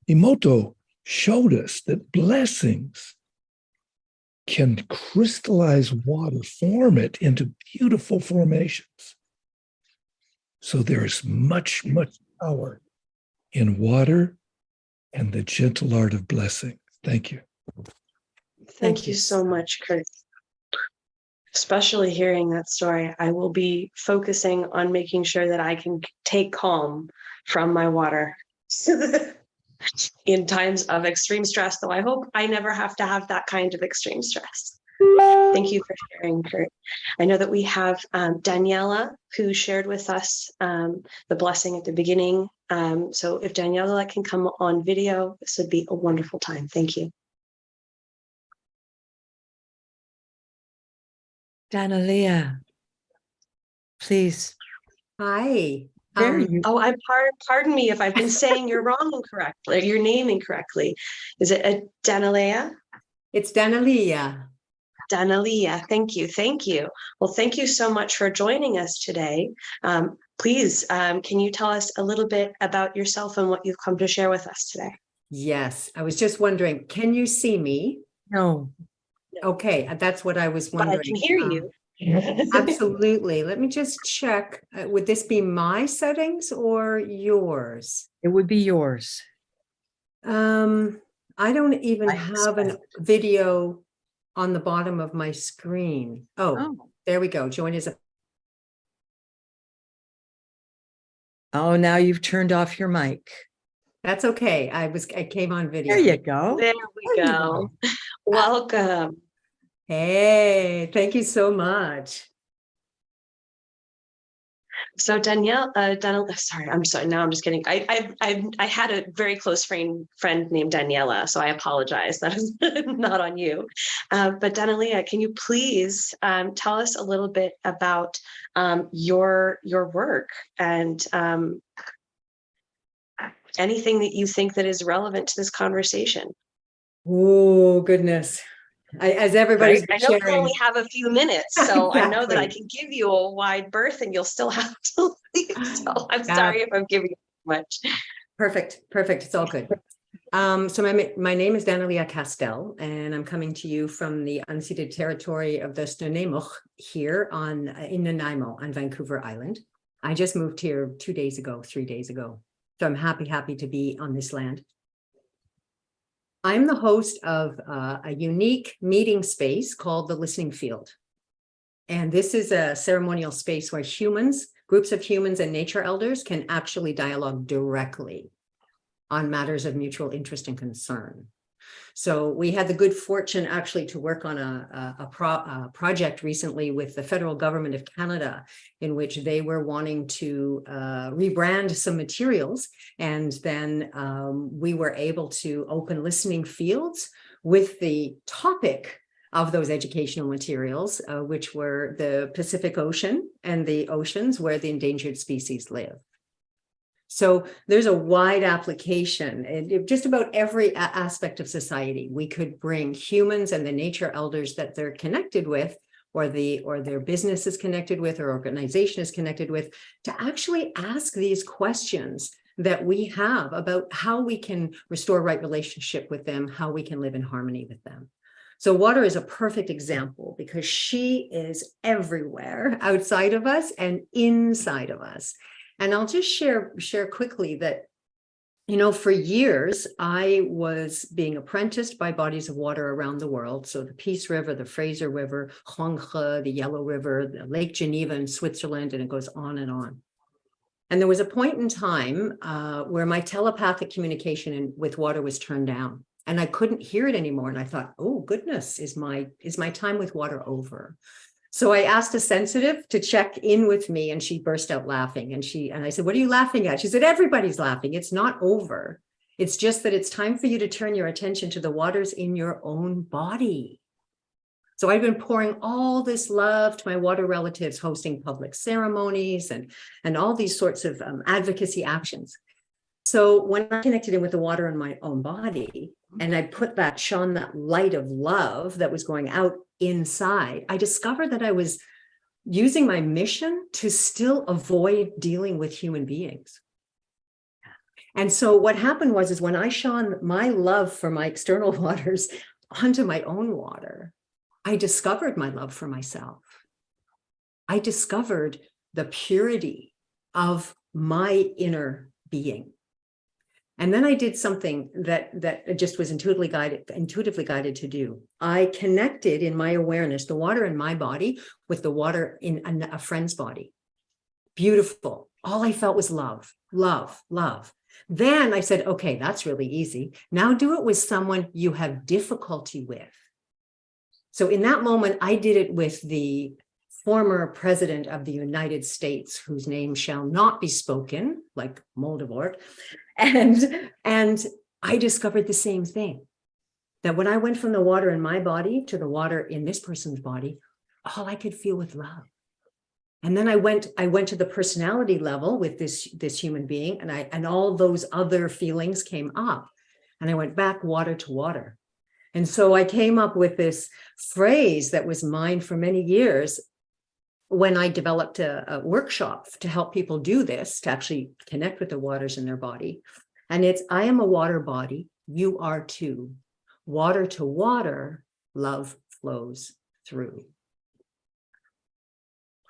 Emoto showed us that blessings can crystallize water, form it into beautiful formations. So there's much, much power in water and the gentle art of blessing. Thank you. Thank you so much, Kurt. Especially hearing that story, I will be focusing on making sure that I can take calm from my water in times of extreme stress, though I hope I never have to have that kind of extreme stress. Thank you for sharing, Kurt. I know that we have Daniela, who shared with us the blessing at the beginning. So if Daniela can come on video, this would be a wonderful time. Thank you. Danalia, please. Hi. There you Pardon me if I've been saying your name incorrectly. Is it Danalia? It's Danalia. Danalia, thank you. Well, thank you so much for joining us today. Please, can you tell us a little bit about yourself and what you've come to share with us today? Yes, I was just wondering, can you see me? No. Okay, that's what I was wondering. But I can hear you. Absolutely. Let me just check. Would this be my settings or yours? It would be yours. I don't even have a video on the bottom of my screen. Oh, there we go. Join as a. Oh, now you've turned off your mic. That's okay. I came on video. There you go. There we go. Welcome. Hey, thank you so much. So Danielle, sorry, I'm sorry. Now I'm just kidding. I had a very close friend named Daniela, so I apologize. That is not on you. But Daniela, can you please tell us a little bit about your work and anything that you think that is relevant to this conversation? Oh, goodness. As everybody's Right? I know sharing. you only have a few minutes, so I know that I Exactly. can give you a wide berth and you'll still have to leave. So I'm sorry if I'm giving you too much. Perfect. It's all good. So my name is Shanna Caster, and I'm coming to you from the unceded territory of the Snuneymuxw here in Nanaimo on Vancouver Island. I just moved here 3 days ago. So I'm happy to be on this land. I'm the host of a unique meeting space called the Listening Field. And this is a ceremonial space where groups of humans and nature elders can actually dialogue directly on matters of mutual interest and concern. So we had the good fortune actually to work on a project recently with the federal government of Canada, in which they were wanting to rebrand some materials. And then we were able to open listening fields with the topic of those educational materials, which were the Pacific Ocean and the oceans where the endangered species live. So there's a wide application in just about every aspect of society. We could bring humans and the nature elders that they're connected with, or their business is connected with, or organization is connected with, to actually ask these questions that we have about how we can restore right relationship with them, how we can live in harmony with them. So water is a perfect example because she is everywhere outside of us and inside of us. And I'll just share quickly that, for years, I was being apprenticed by bodies of water around the world. So the Peace River, the Fraser River, Huanghe, the Yellow River, the Lake Geneva in Switzerland, and it goes on and on. And there was a point in time where my telepathic communication with water was turned down and I couldn't hear it anymore. And I thought, oh goodness, is my time with water over? So I asked a sensitive to check in with me, and she burst out laughing. And I said, what are you laughing at? She said, everybody's laughing. It's not over. It's just that it's time for you to turn your attention to the waters in your own body. So I've been pouring all this love to my water relatives, hosting public ceremonies and all these sorts of advocacy actions. So when I connected in with the water in my own body, and I shone that light of love that was going out inside, I discovered that I was using my mission to still avoid dealing with human beings. And so what happened is when I shone my love for my external waters onto my own water, I discovered my love for myself. I discovered the purity of my inner being. And then I did something that just was intuitively guided to do. I connected in my awareness, the water in my body with the water in a friend's body. Beautiful. All I felt was love, love, love. Then I said, okay, that's really easy. Now do it with someone you have difficulty with. So in that moment, I did it with the former president of the United States, whose name shall not be spoken, like Moldavort. And I discovered the same thing, that when I went from the water in my body to the water in this person's body, all I could feel was love. And then I went to the personality level with this human being, and all those other feelings came up, and I went back water to water. And so I came up with this phrase that was mine for many years when I developed a workshop to help people do this, to actually connect with the waters in their body. And it's, I am a water body, you are too. Water to water, love flows through.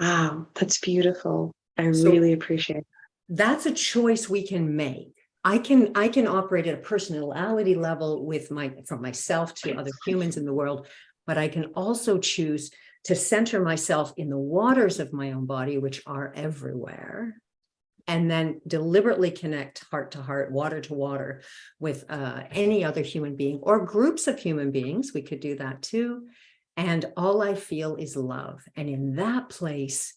Wow, that's beautiful. I really appreciate it. That's a choice we can make. I can operate at a personality level from myself to other humans in the world, but I can also choose to center myself in the waters of my own body, which are everywhere, and then deliberately connect heart to heart, water to water with any other human being or groups of human beings. We could do that too. And all I feel is love. And in that place,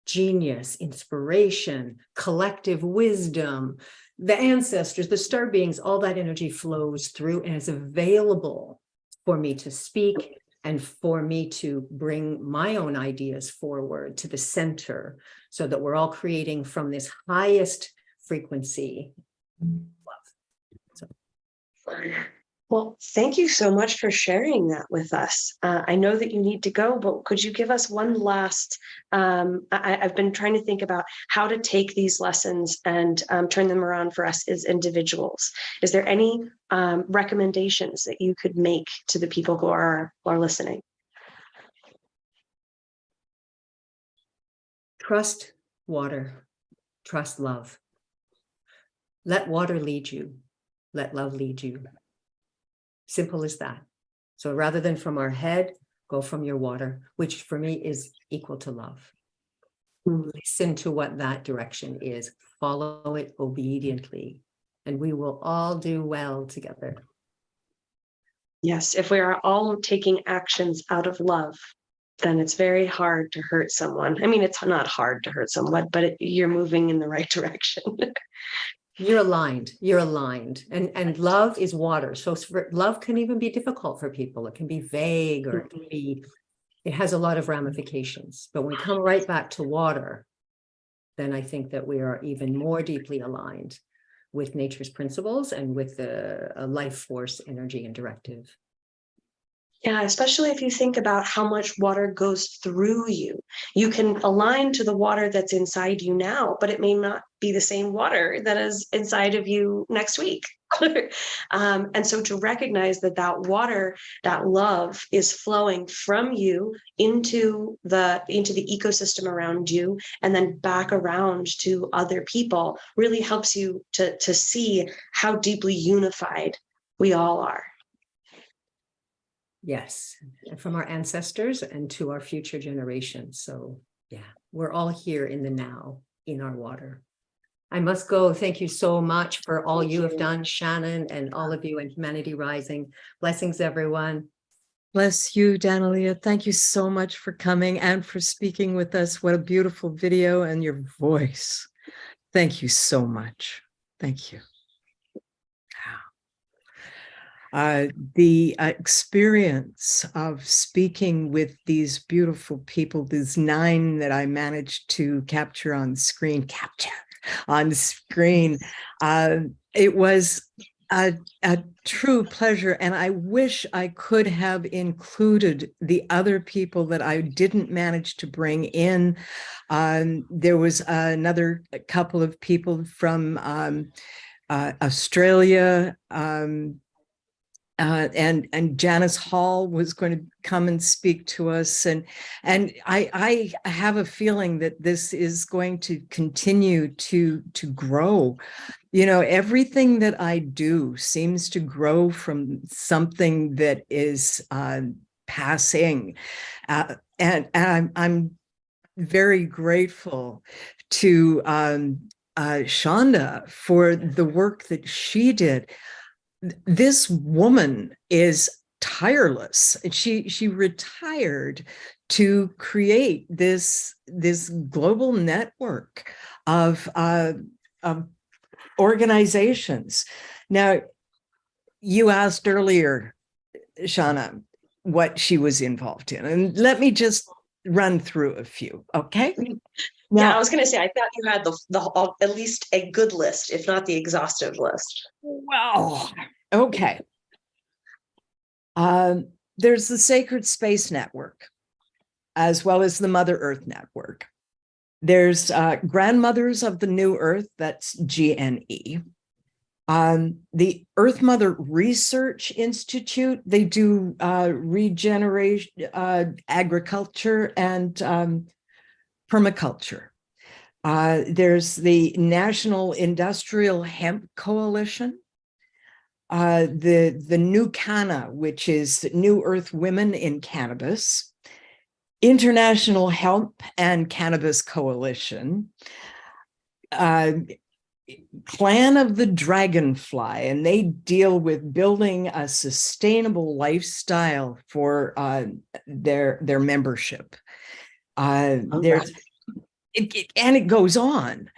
genius, inspiration, collective wisdom, the ancestors, the star beings, all that energy flows through and is available for me to speak and for me to bring my own ideas forward to the center so that we're all creating from this highest frequency love. So. Well, thank you so much for sharing that with us. I know that you need to go, but could you give us one last, I've been trying to think about how to take these lessons and turn them around for us as individuals. Is there any recommendations that you could make to the people who are listening? Trust water, trust love. Let water lead you. Let love lead you. Simple as that. So rather than from our head, go from your water, which for me is equal to love. Listen to what that direction is. Follow it obediently, and we will all do well together. Yes, if we are all taking actions out of love, then it's very hard to hurt someone. I mean, it's not hard to hurt someone, but you're moving in the right direction. You're aligned. And love is water. So love can even be difficult for people. It can be vague, or it has a lot of ramifications. But when we come right back to water, then I think that we are even more deeply aligned with nature's principles and with the life force energy and directive. Yeah, especially if you think about how much water goes through you. You can align to the water that's inside you now, but it may not be the same water that is inside of you next week. And so to recognize that water, that love is flowing from you into the ecosystem around you and then back around to other people really helps you to see how deeply unified we all are. Yes, and from our ancestors and to our future generations. So yeah, we're all here in the now, in our water. I must go. Thank you so much for all you have done, Shannon, and all of you in Humanity Rising. Blessings, everyone. Bless you, Danalia. Thank you so much for coming and for speaking with us. What a beautiful video, and your voice. Thank you so much. Thank you. The experience of speaking with these beautiful people, these 9 that I managed to capture on screen, it was a true pleasure. And I wish I could have included the other people that I didn't manage to bring in. There was another couple of people from Australia, and Janice Hall was going to come and speak to us, and I have a feeling that this is going to continue to grow. You know, everything that I do seems to grow from something that is passing, and I'm very grateful to Shonda for the work that she did. This woman is tireless. She retired to create this global network of organizations. Now, you asked earlier, Shanna, what she was involved in, and let me just run through a few. Okay. Now, yeah, I was going to say, I thought you had the at least a good list, if not the exhaustive list. Well, okay. There's the Sacred Space Network, as well as the Mother Earth Network. There's Grandmothers of the New Earth, that's GNE. The Earth Mother Research Institute, they do regeneration, agriculture, and permaculture. There's the National Industrial Hemp Coalition, the New Canna, which is New Earth Women in Cannabis, International Hemp and Cannabis Coalition, Clan of the Dragonfly, and they deal with building a sustainable lifestyle for their membership. There's and it goes on.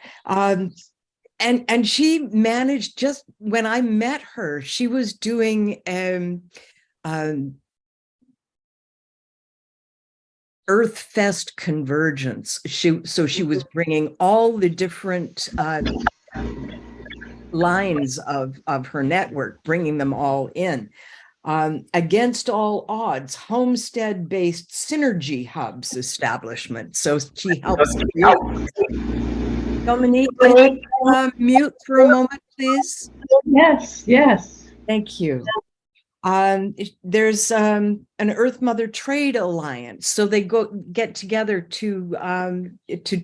And she managed, just when I met her, she was doing Earth Fest convergence. So she was bringing all the different lines of her network, bringing them all in. Against all odds, homestead-based synergy hubs establishment. So she helps create. Dominique, can you mute for a moment, please? Yes, yes. Thank you. There's an Earth Mother Trade Alliance, so they get together to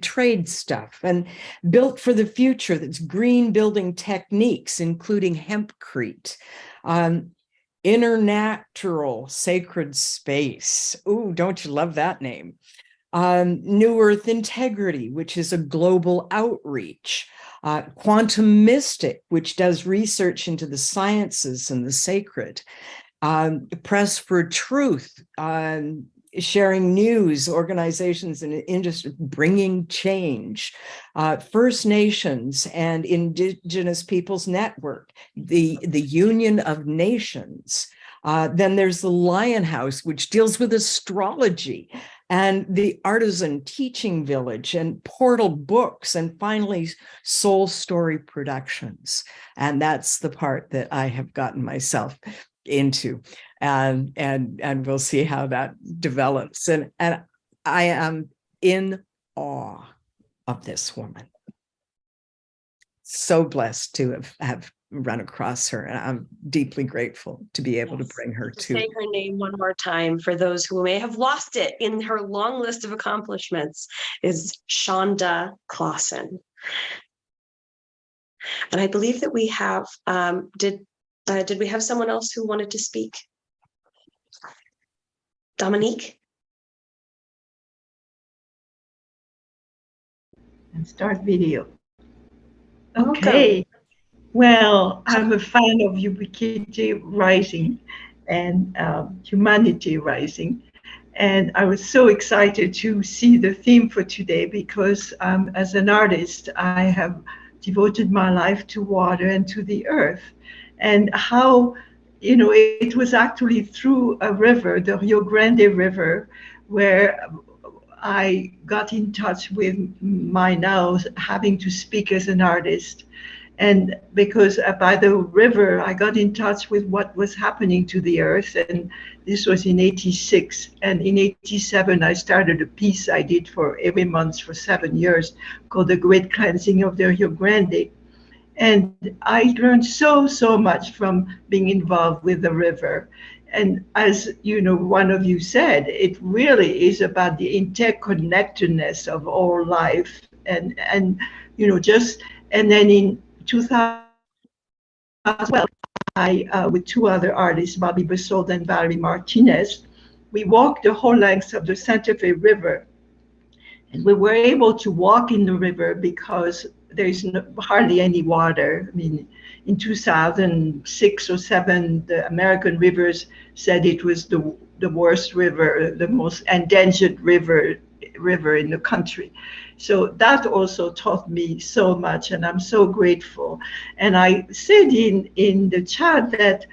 trade stuff, and Built for the Future, that's green building techniques, including hempcrete. Internatural Sacred Space. Ooh, don't you love that name? New Earth Integrity, which is a global outreach. Quantum Mystic, which does research into the sciences and the sacred. Press for Truth, sharing news, organizations and industry, bringing change. First Nations and Indigenous Peoples Network, the Union of Nations. Then there's the Lion House, which deals with astrology, and the Artisan Teaching Village, and Portal Books, and finally Soul Story Productions. And that's the part that I have gotten myself into, and we'll see how that develops. And I am in awe of this woman. So blessed to have run across her, and I'm deeply grateful to be able to bring her to. Say her name one more time for those who may have lost it in her long list of accomplishments, is Shanda Clausen. And I believe that we have, did we have someone else who wanted to speak? Dominique? And start video. Okay. Well, I'm a fan of Ubiquity Rising and Humanity Rising. And I was so excited to see the theme for today because as an artist, I have devoted my life to water and to the earth. And how, you know, it was actually through a river, the Rio Grande River, where I got in touch with my now having to speak as an artist. And because by the river, I got in touch with what was happening to the earth. And this was in '86. And in '87, I started a piece I did for every month for 7 years called The Great Cleansing of the Rio Grande. And I learned so much from being involved with the river. And as you know, one of you said, it really is about the interconnectedness of all life. And you know, and then in 2012, I, with two other artists, Bobby Bassold and Valerie Martinez, we walked the whole length of the Santa Fe River. And we were able to walk in the river because there's hardly any water. I mean, in 2006 or 7, the American Rivers said it was the worst river, the most endangered river in the country. So that also taught me so much, and I'm so grateful. And I said in the chat that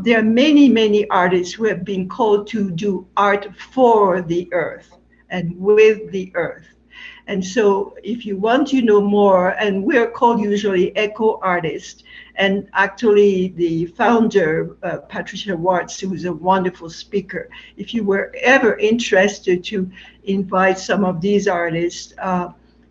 there are many artists who have been called to do art for the earth and with the earth. And so if you want to know more, and we're called usually eco artists, and actually the founder, Patricia Watts, who is a wonderful speaker, if you were ever interested to invite some of these artists,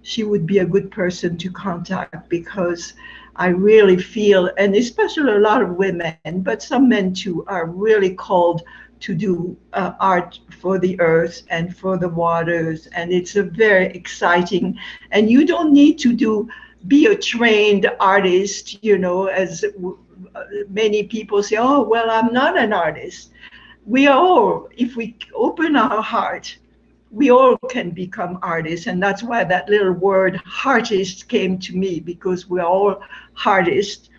she would be a good person to contact, because I really feel, and especially a lot of women, but some men too, are really called to do art for the earth and for the waters. And it's a very exciting, and you don't need to be a trained artist, you know, as many people say, oh, well, I'm not an artist. We are all, if we open our heart, we all can become artists. And that's why that little word artist came to me, because we're all artists.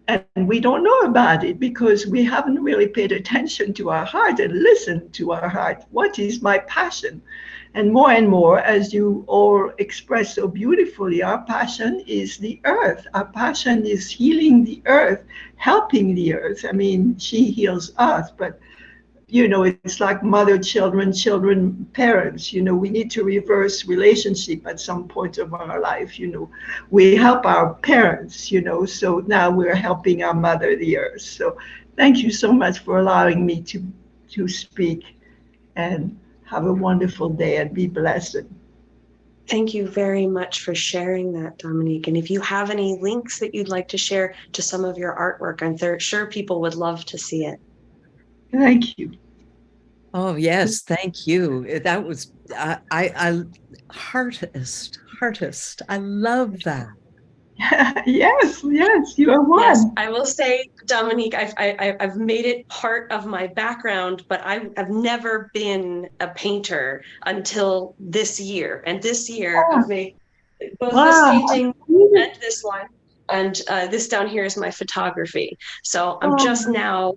And we don't know about it because we haven't really paid attention to our heart and listened to our heart. What is my passion? And more, as you all express so beautifully, our passion is the earth. Our passion is healing the earth, helping the earth. I mean, she heals us, but it's like mother, children, parents. We need to reverse relationship at some point of our life. We help our parents, so now we're helping our mother, the earth. So thank you so much for allowing me to speak, and have a wonderful day and be blessed. Thank you very much for sharing that, Dominique. And if you have any links that you'd like to share to some of your artwork, I'm sure people would love to see it. Thank you. Oh, yes. Thank you. That was, heartist. I love that. Yes, you are one. Yes, I will say, Dominique, I've made it part of my background, but I've never been a painter until this year. And this year I've made both this painting and this one. And this down here is my photography. So I'm just now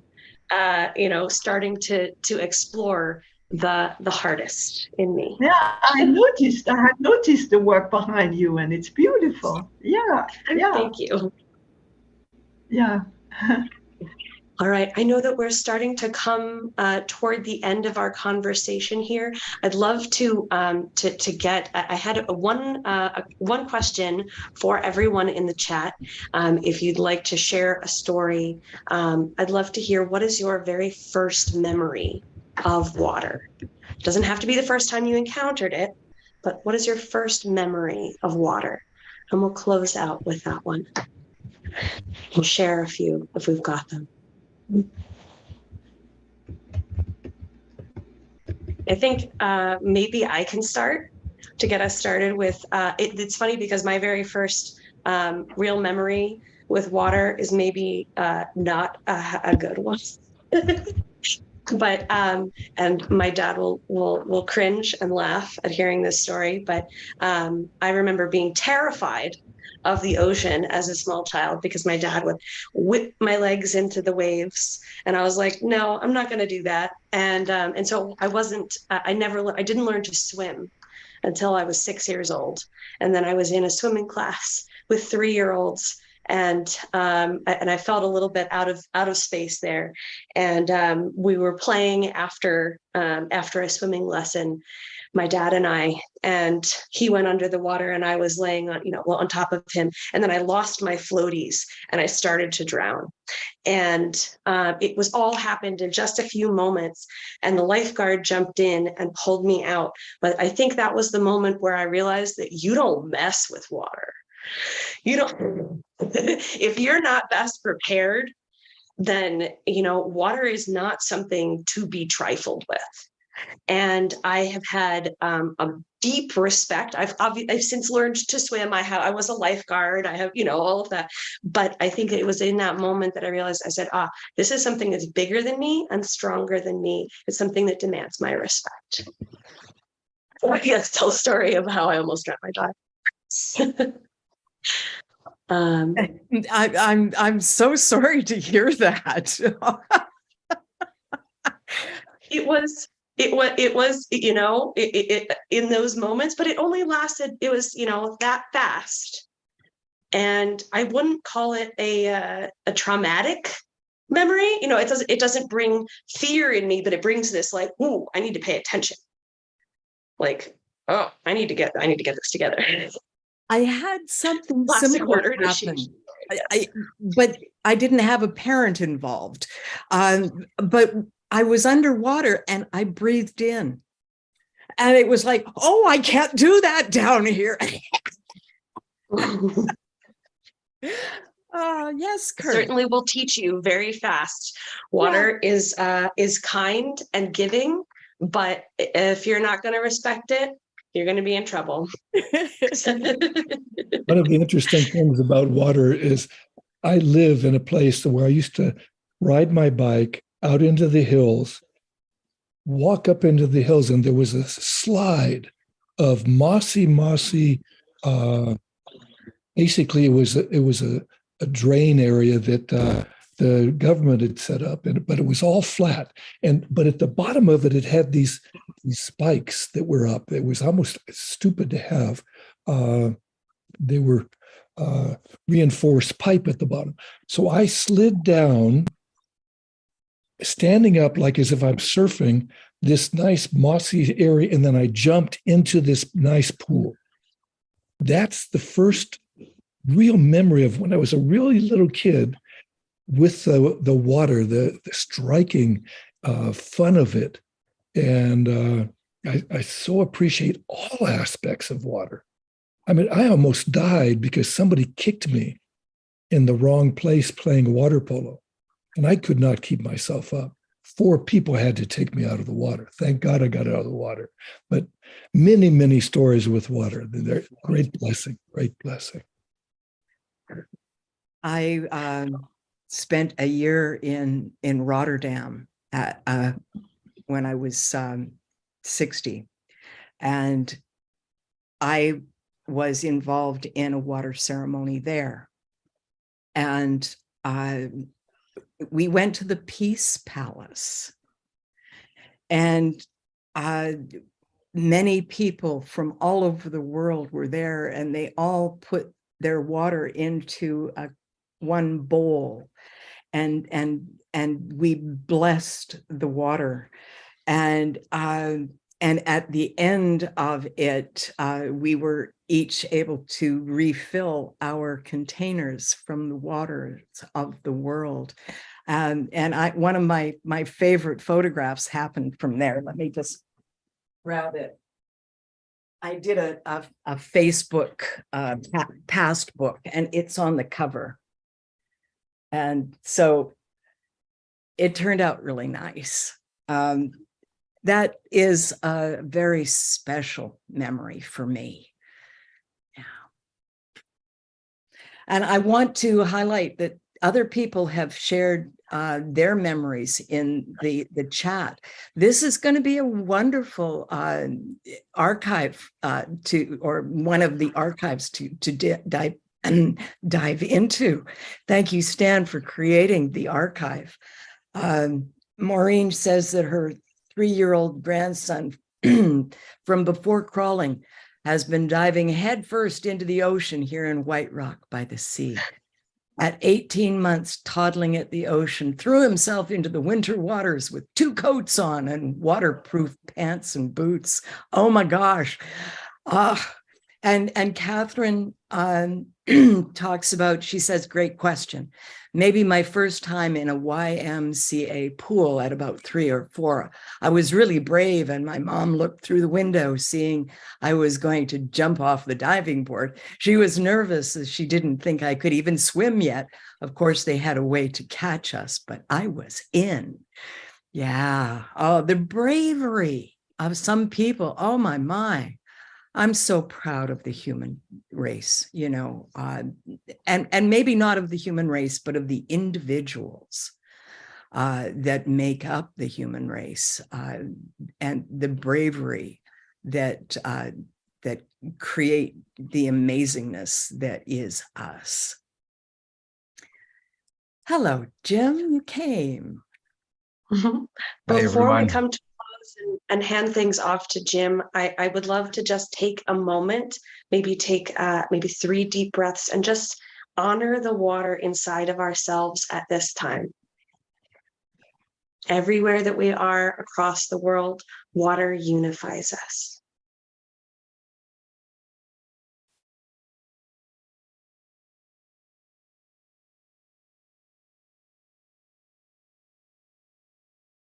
starting to explore the hardest in me. Yeah, I had noticed the work behind you, and it's beautiful. Yeah. Thank you. Yeah. All right, I know that we're starting to come toward the end of our conversation here. I'd love to get. I had one question for everyone in the chat. If you'd like to share a story, I'd love to hear, what is your very first memory of water? It doesn't have to be the first time you encountered it, but what is your first memory of water? And we'll close out with that one. We'll share a few if we've got them. I think maybe I can start to get us started with, it's funny because my very first real memory with water is maybe not a good one. But and my dad will cringe and laugh at hearing this story, but I remember being terrified of the ocean as a small child because my dad would whip my legs into the waves, and I was like, no, I'm not going to do that. And so I didn't learn to swim until I was 6 years old, and then I was in a swimming class with 3-year-olds. And I felt a little bit out of space there, and we were playing after a swimming lesson, my dad and I, and he went under the water, and I was laying on top of him, and then I lost my floaties and I started to drown, and it was all happened in just a few moments, and the lifeguard jumped in and pulled me out. But I think that was the moment where I realized that you don't mess with water. You don't, if you're not best prepared, then, water is not something to be trifled with. And I have had a deep respect. I've since learned to swim. I was a lifeguard. I have, all of that. But I think it was in that moment that I realized, I said, this is something that's bigger than me and stronger than me. It's something that demands my respect. I guess tell a story of how I almost drowned my daughter. I'm so sorry to hear that. It was in those moments, but it only lasted, it was that fast, and I wouldn't call it a traumatic memory. It doesn't bring fear in me, but it brings this like, ooh, I need to pay attention, like, oh, I need to get this together. I had something Classic similar happen, but I didn't have a parent involved. But I was underwater and I breathed in, and it was like, oh, I can't do that down here. Yes, Kurt. Certainly will teach you very fast. Water is kind and giving, but if you're not going to respect it, you're going to be in trouble. One of the interesting things about water is I live in a place where I used to ride my bike out into the hills, walk up into the hills, and there was a slide of mossy. Basically, it was a a drain area that the government had set up, but it was all flat. But at the bottom of it, it had these spikes that were up. It was almost stupid to have. They were reinforced pipe at the bottom. So I slid down, standing up like as if I'm surfing this nice mossy area, and then I jumped into this nice pool. That's the first real memory of when I was a really little kid, with the water, the striking fun of it. And I so appreciate all aspects of water. I mean, I almost died because somebody kicked me in the wrong place playing water polo, and I could not keep myself up. 4 people had to take me out of the water. Thank God I got out of the water. But many, many stories with water. They're great blessing, great blessing. I spent a year in Rotterdam when I was 60, and I was involved in a water ceremony there. And we went to the Peace Palace, and many people from all over the world were there, and they all put their water into one bowl, and we blessed the water. And at the end of it, we were each able to refill our containers from the waters of the world. And one of my favorite photographs happened from there. Let me just grab it. I did a Facebook past book, and it's on the cover. And so it turned out really nice. That is a very special memory for me. Yeah. And I want to highlight that other people have shared their memories in the chat. This is going to be a wonderful archive or one of the archives to dive into. Thank you, Stan, for creating the archive. Maureen says that her 3-year-old grandson from before crawling has been diving headfirst into the ocean here in White Rock by the sea. At 18 months, toddling at the ocean, threw himself into the winter waters with 2 coats on and waterproof pants and boots. Oh my gosh. And Catherine talks about, she says, great question. Maybe my first time in a YMCA pool at about 3 or 4. I was really brave, and my mom looked through the window seeing I was going to jump off the diving board. She was nervous as she didn't think I could even swim yet. Of course, they had a way to catch us, but I was in. Yeah. Oh, the bravery of some people. Oh, my. I'm so proud of the human race, you know, and maybe not of the human race, but of the individuals that make up the human race, and the bravery that create the amazingness that is us. Hello, Jim, you came. Before we come to and hand things off to Jim, I would love to just take a moment, maybe take 3 deep breaths, and just honor the water inside of ourselves at this time. Everywhere that we are across the world, water unifies us.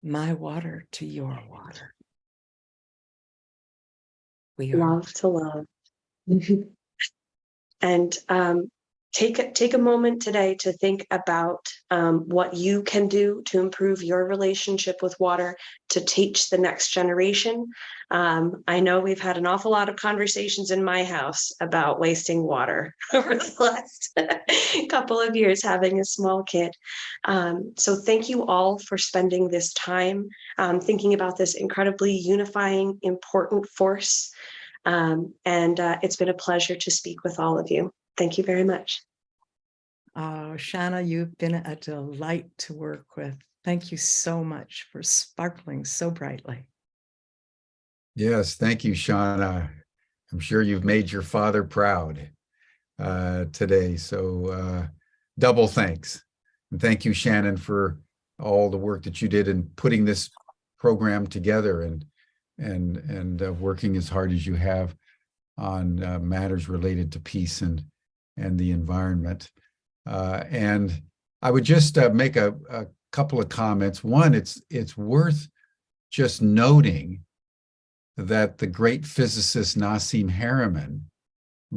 My water to your water. We love to love. And take a moment today to think about what you can do to improve your relationship with water, to teach the next generation. I know we've had an awful lot of conversations in my house about wasting water over the last couple of years, having a small kid. So thank you all for spending this time thinking about this incredibly unifying, important force. And it's been a pleasure to speak with all of you. Thank you very much. Shanna, you've been a delight to work with. Thank you so much for sparkling so brightly. Yes, thank you, Shauna. I'm sure you've made your father proud today. So double thanks. And thank you, Shannon, for all the work that you did in putting this program together and working as hard as you have on matters related to peace and the environment. And I would just make a couple of comments. One, it's worth just noting that the great physicist Nassim Haramein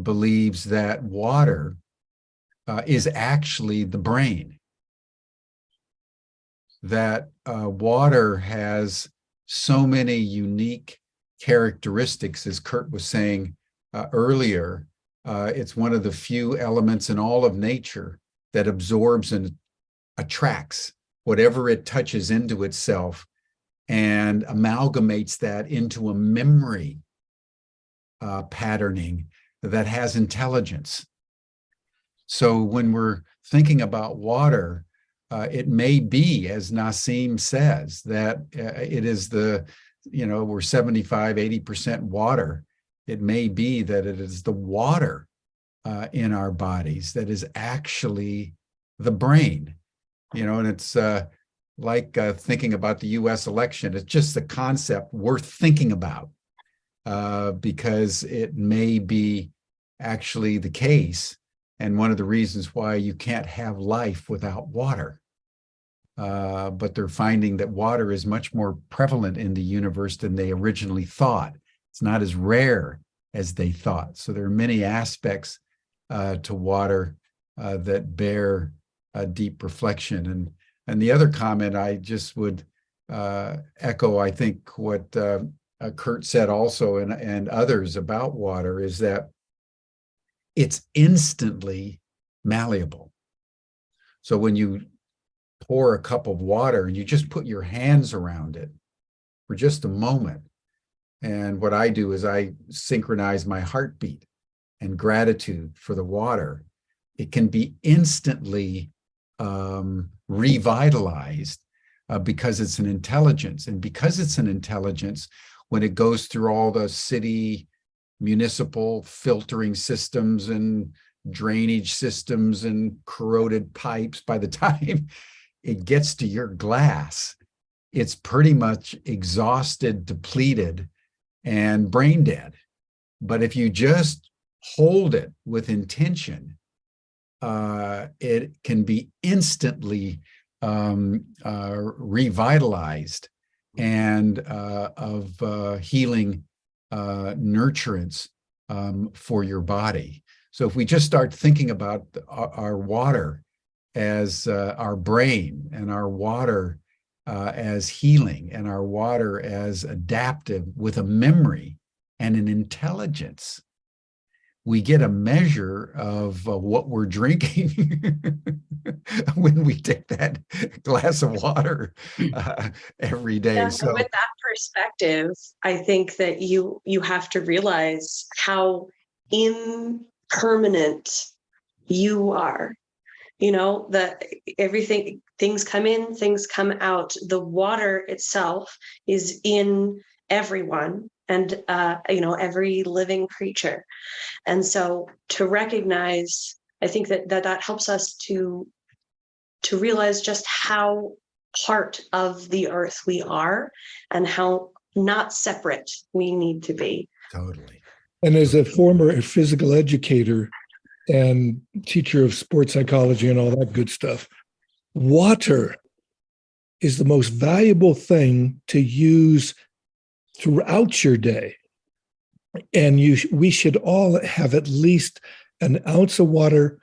believes that water is actually the brain, that water has so many unique characteristics, as Kurt was saying earlier. It's one of the few elements in all of nature that absorbs and attracts whatever it touches into itself and amalgamates that into a memory patterning that has intelligence. So when we're thinking about water, it may be, as Nassim says, that it is we're 75, 80% water. It may be that it is the water in our bodies that is actually the brain, and it's like thinking about the US election. It's just a concept worth thinking about because it may be actually the case. And one of the reasons why you can't have life without water. But they're finding that water is much more prevalent in the universe than they originally thought. It's not as rare as they thought. So there are many aspects to water that bear a deep reflection. And the other comment I just would echo, I think, what Kurt said also and others about water is that it's instantly malleable. So when you pour a cup of water and you just put your hands around it for just a moment, and what I do is I synchronize my heartbeat and gratitude for the water, it can be instantly revitalized because it's an intelligence. And because it's an intelligence, when it goes through all the city municipal filtering systems and drainage systems and corroded pipes, by the time it gets to your glass, it's pretty much exhausted, depleted, and brain dead. But if you just hold it with intention, it can be instantly revitalized and of healing nurturance for your body. So if we just start thinking about our water as our brain, and our water as healing, and our water as adaptive with a memory and an intelligence, we get a measure of what we're drinking when we take that glass of water every day. Yeah, so with that perspective, I think that you have to realize how impermanent you are. That things come in, things come out. The water itself is in everyone and every living creature. And so to recognize, I think that helps us to realize just how part of the earth we are and how not separate we need to be. Totally. And as a former physical educator and teacher of sports psychology and all that good stuff, water is the most valuable thing to use throughout your day. And we should all have at least an ounce of water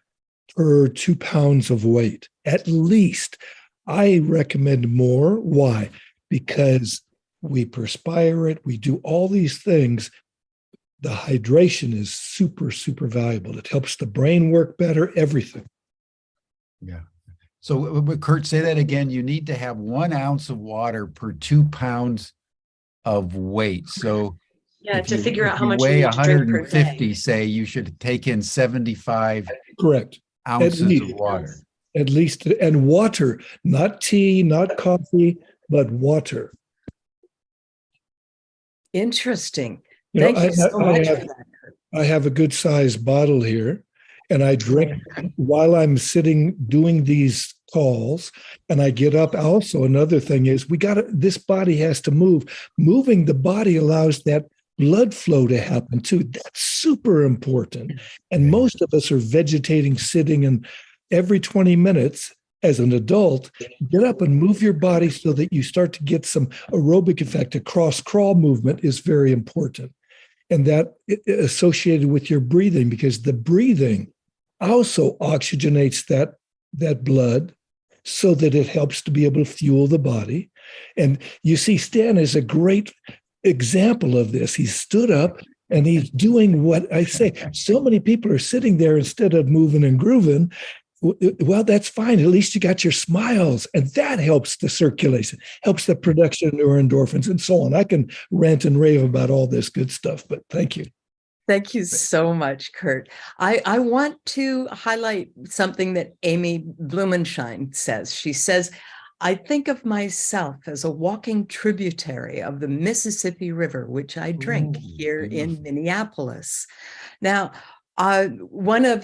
per 2 pounds of weight, at least. I recommend more. Why? Because we perspire it, we do all these things. The hydration is super, super valuable. It helps the brain work better, everything. Yeah. So Kurt, say that again. You need to have 1 ounce of water per 2 pounds of weight. So to figure out how much you weigh you need to drink per 150, day. say you should take in 75 correct Ounces of water. At least, and water, not tea, not coffee, but water. Interesting. You know, Thank you so much for that. I have a good sized bottle here, and I drink while I'm sitting doing these calls, and I get up. Also, another thing is this body has to move. Moving the body allows that blood flow to happen too. That's super important. And most of us are vegetating, sitting, and every 20 minutes as an adult, get up and move your body so that you start to get some aerobic effect. A cross crawl movement is very important. And that associated with your breathing, because the breathing also oxygenates that blood so that it helps to be able to fuel the body. And you see, Stan is a great example of this. He stood up and he's doing what I say. So many people are sitting there instead of moving and grooving. Well, that's fine. At least you got your smiles, and that helps the circulation, helps the production of neuroendorphins and so on. I can rant and rave about all this good stuff, but thank you. Thank you so much, Kurt. I want to highlight something that Amy Blumenschein says. She says, I think of myself as a walking tributary of the Mississippi River, which I drink here in Minneapolis. Now, Danalia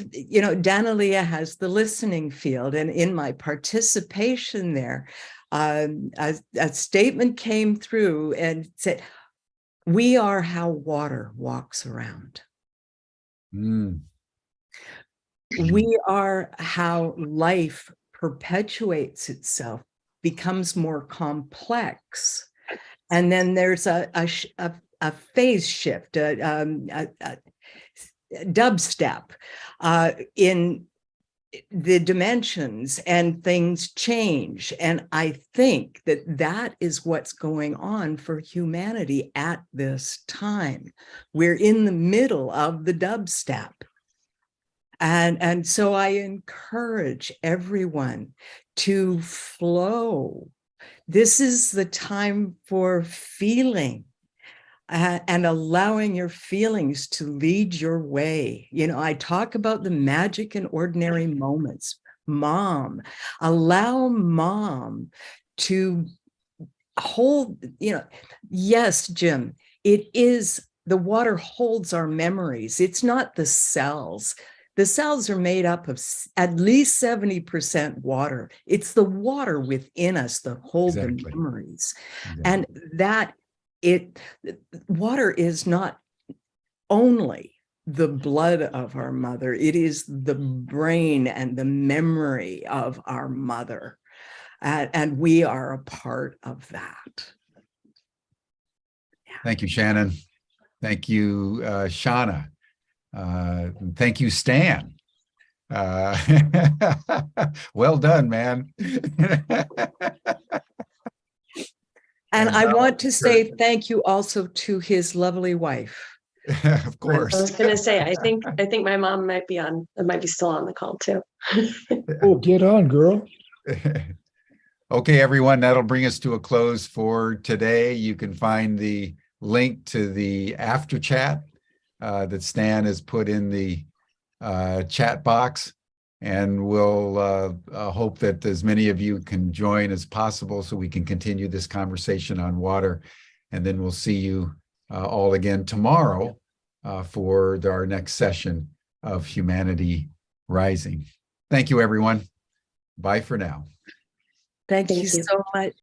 has the listening field, and in my participation there, a statement came through and said, we are how water walks around. We are how life perpetuates itself, becomes more complex. And then there's a phase shift, dubstep in the dimensions, and things change. And I think that is what's going on for humanity at this time. We're in the middle of the dubstep. And so I encourage everyone to flow. This is the time for feeling. And allowing your feelings to lead your way. I talk about the magic in ordinary moments. Allow mom to hold, yes, Jim, it is, the water holds our memories. It's not the cells. The cells are made up of at least 70% water. It's the water within us that hold the memories. And water is not only the blood of our mother, it is the brain and the memory of our mother. And we are a part of that. Thank you, Shannon. Thank you, Shanna. Thank you, Stan. Well done, man. And I want to say thank you also to his lovely wife. Of course. I was going to say, I think my mom might be still on the call too. Oh, get on, girl. Okay, everyone, that'll bring us to a close for today. You can find the link to the after chat that Stan has put in the chat box. And we'll hope that as many of you can join as possible so we can continue this conversation on water. And then we'll see you all again tomorrow for our next session of Humanity Rising. Thank you, everyone. Bye for now. Thank you so much.